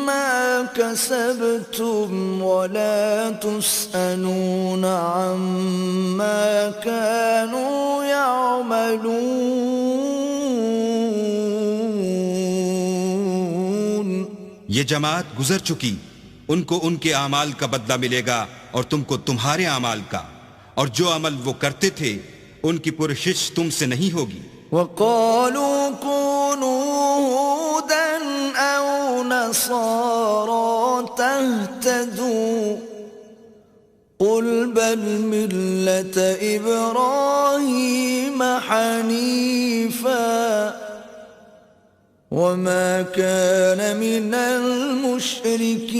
ما كسبتم ولا تسألون عما كانوا يعملون۔ یہ جماعت گزر چکی، ان کو ان کے اعمال کا بدلہ ملے گا اور تم کو تمہارے اعمال کا، اور جو عمل وہ کرتے تھے ان کی پرشش تم سے نہیں ہوگی۔ وَقَالُوا كُونُوا هُودًا أَوْ نَصَارَىٰ تَهْتَدُوا قُلْ بَلْ مِلَّةَ إِبْرَاهِيمَ حَنِيفًا وَمَا كَانَ مِنَ الْمُشْرِكِينَ۔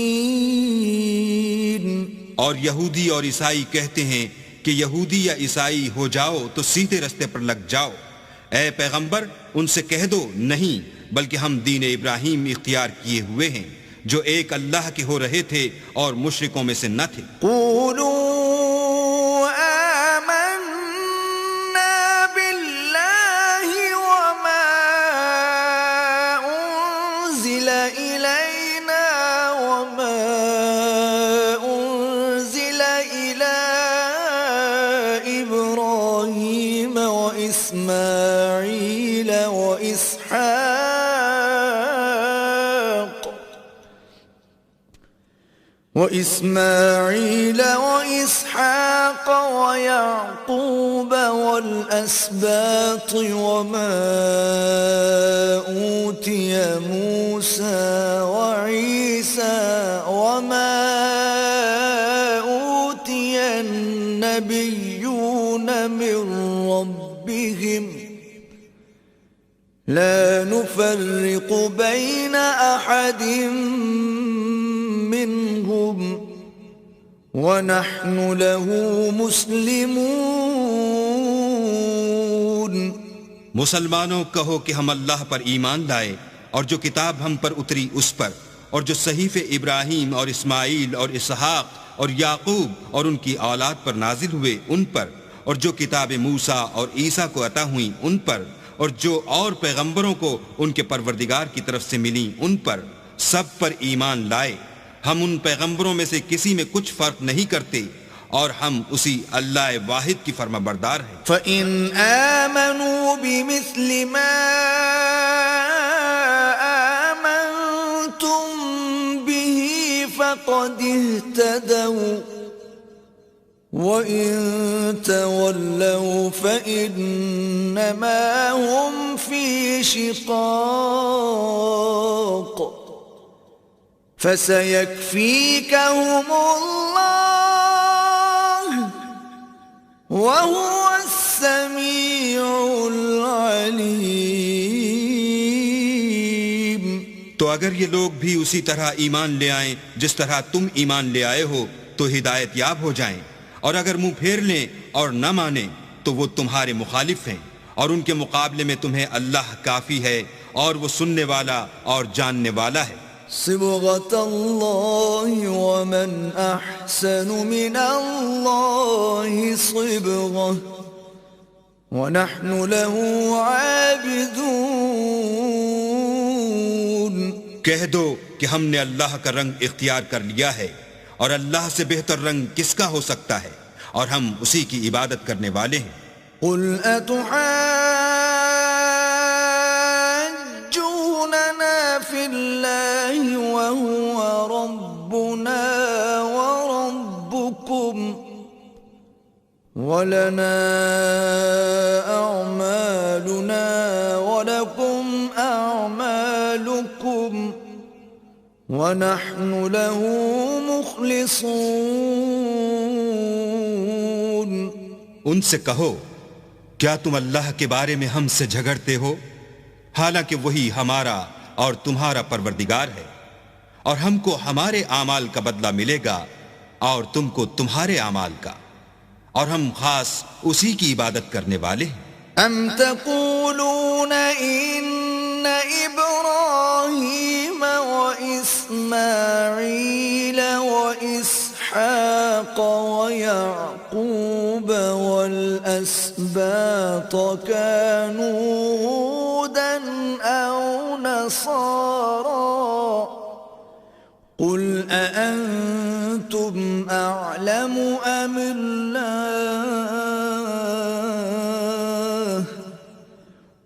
اور یہودی اور عیسائی کہتے ہیں کہ یہودی یا عیسائی ہو جاؤ تو سیدھے رستے پر لگ جاؤ۔ اے پیغمبر، ان سے کہہ دو نہیں، بلکہ ہم دین ابراہیم اختیار کیے ہوئے ہیں جو ایک اللہ کے ہو رہے تھے اور مشرکوں میں سے نہ تھے۔ قولوا آمنا باللہ وما انزل الینا وما انزل الى ابراہیم وإسماعيل وإسحاق ويعقوب والأسباط وما أوتي موسى وعيسى وما أوتي النبيون من ربهم لا نفرق بين أحد منهم وَنَحْنُ لَهُ مُسْلِمُونَ۔ مسلمانوں کہو کہ ہم اللہ پر ایمان لائے اور جو کتاب ہم پر اتری اس پر، اور جو صحیفے ابراہیم اور اسماعیل اور اسحاق اور یعقوب اور ان کی اولاد پر نازل ہوئے ان پر، اور جو کتاب موسیٰ اور عیسیٰ کو عطا ہوئیں ان پر، اور جو اور پیغمبروں کو ان کے پروردگار کی طرف سے ملیں ان پر، سب پر ایمان لائے۔ ہم ان پیغمبروں میں سے کسی میں کچھ فرق نہیں کرتے، اور ہم اسی اللہ واحد کی فرما بردار ہیں۔ فَإِنْ آمَنُوا بِمِثْلِ مَا آمَنْتُمْ بِهِ فَقَدِ اهْتَدَوْا وَإِنْ تَوَلَّوْا فَإِنَّمَا هُمْ فِي شِقَاقٍ فَسَيَكْفِيكَهُمُ اللَّهُ وَهُوَ السَّمِيعُ الْعَلِيمُ۔ تو اگر یہ لوگ بھی اسی طرح ایمان لے آئیں جس طرح تم ایمان لے آئے ہو تو ہدایت یاب ہو جائیں، اور اگر منہ پھیر لیں اور نہ مانیں تو وہ تمہارے مخالف ہیں، اور ان کے مقابلے میں تمہیں اللہ کافی ہے، اور وہ سننے والا اور جاننے والا ہے۔ صبغة الله ومن أحسن من الله صبغة ونحن له عابدون۔ کہہ دو کہ ہم نے اللہ کا رنگ اختیار کر لیا ہے، اور اللہ سے بہتر رنگ کس کا ہو سکتا ہے، اور ہم اسی کی عبادت کرنے والے ہیں۔ قل أتحاجوننا في الله وهو ربنا وربكم ولنا أعمالنا ولكم أعمالكم ونحن له مخلصون۔ ان سے کہو کیا تم اللہ کے بارے میں ہم سے جھگڑتے ہو، حالانکہ وہی ہمارا اور تمہارا پروردگار ہے، اور ہم کو ہمارے اعمال کا بدلہ ملے گا اور تم کو تمہارے اعمال کا، اور ہم خاص اسی کی عبادت کرنے والے ہیں۔ ام تقولون ان ابراہیم واسماعیل واسحاق ویعقوب والاسباط كانوا هودا او نصارا قل أأنتم أعلم أم الله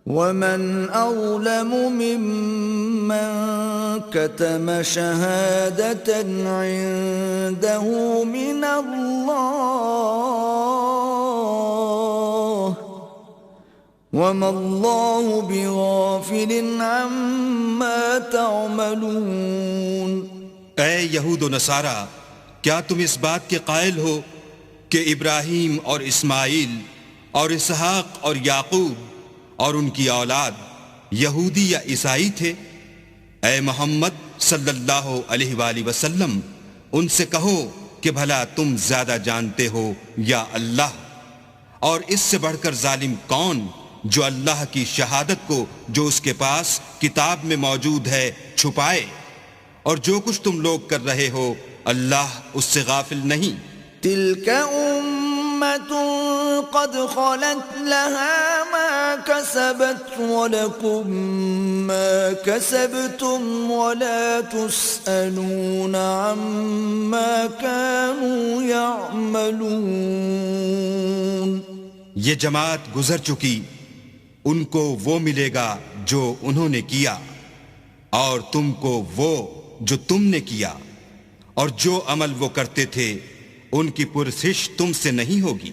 ومن أظلم ممن كتم شهادة عنده من الله وما الله بغافل عما تعملون۔ اے یہود و نصارہ، کیا تم اس بات کے قائل ہو کہ ابراہیم اور اسماعیل اور اسحاق اور یعقوب اور ان کی اولاد یہودی یا عیسائی تھے؟ اے محمد صلی اللہ علیہ وآلہ وسلم، ان سے کہو کہ بھلا تم زیادہ جانتے ہو یا اللہ؟ اور اس سے بڑھ کر ظالم کون جو اللہ کی شہادت کو جو اس کے پاس کتاب میں موجود ہے چھپائے؟ اور جو کچھ تم لوگ کر رہے ہو اللہ اس سے غافل نہیں۔ تلك أمة قد خلت لها ما كسبت ولكم ما كسبتم ولا تسألون عما كانوا يعملون۔ یہ جماعت گزر چکی، ان کو وہ ملے گا جو انہوں نے کیا، اور تم کو وہ جو تم نے کیا، اور جو عمل وہ کرتے تھے ان کی پرسش تم سے نہیں ہوگی۔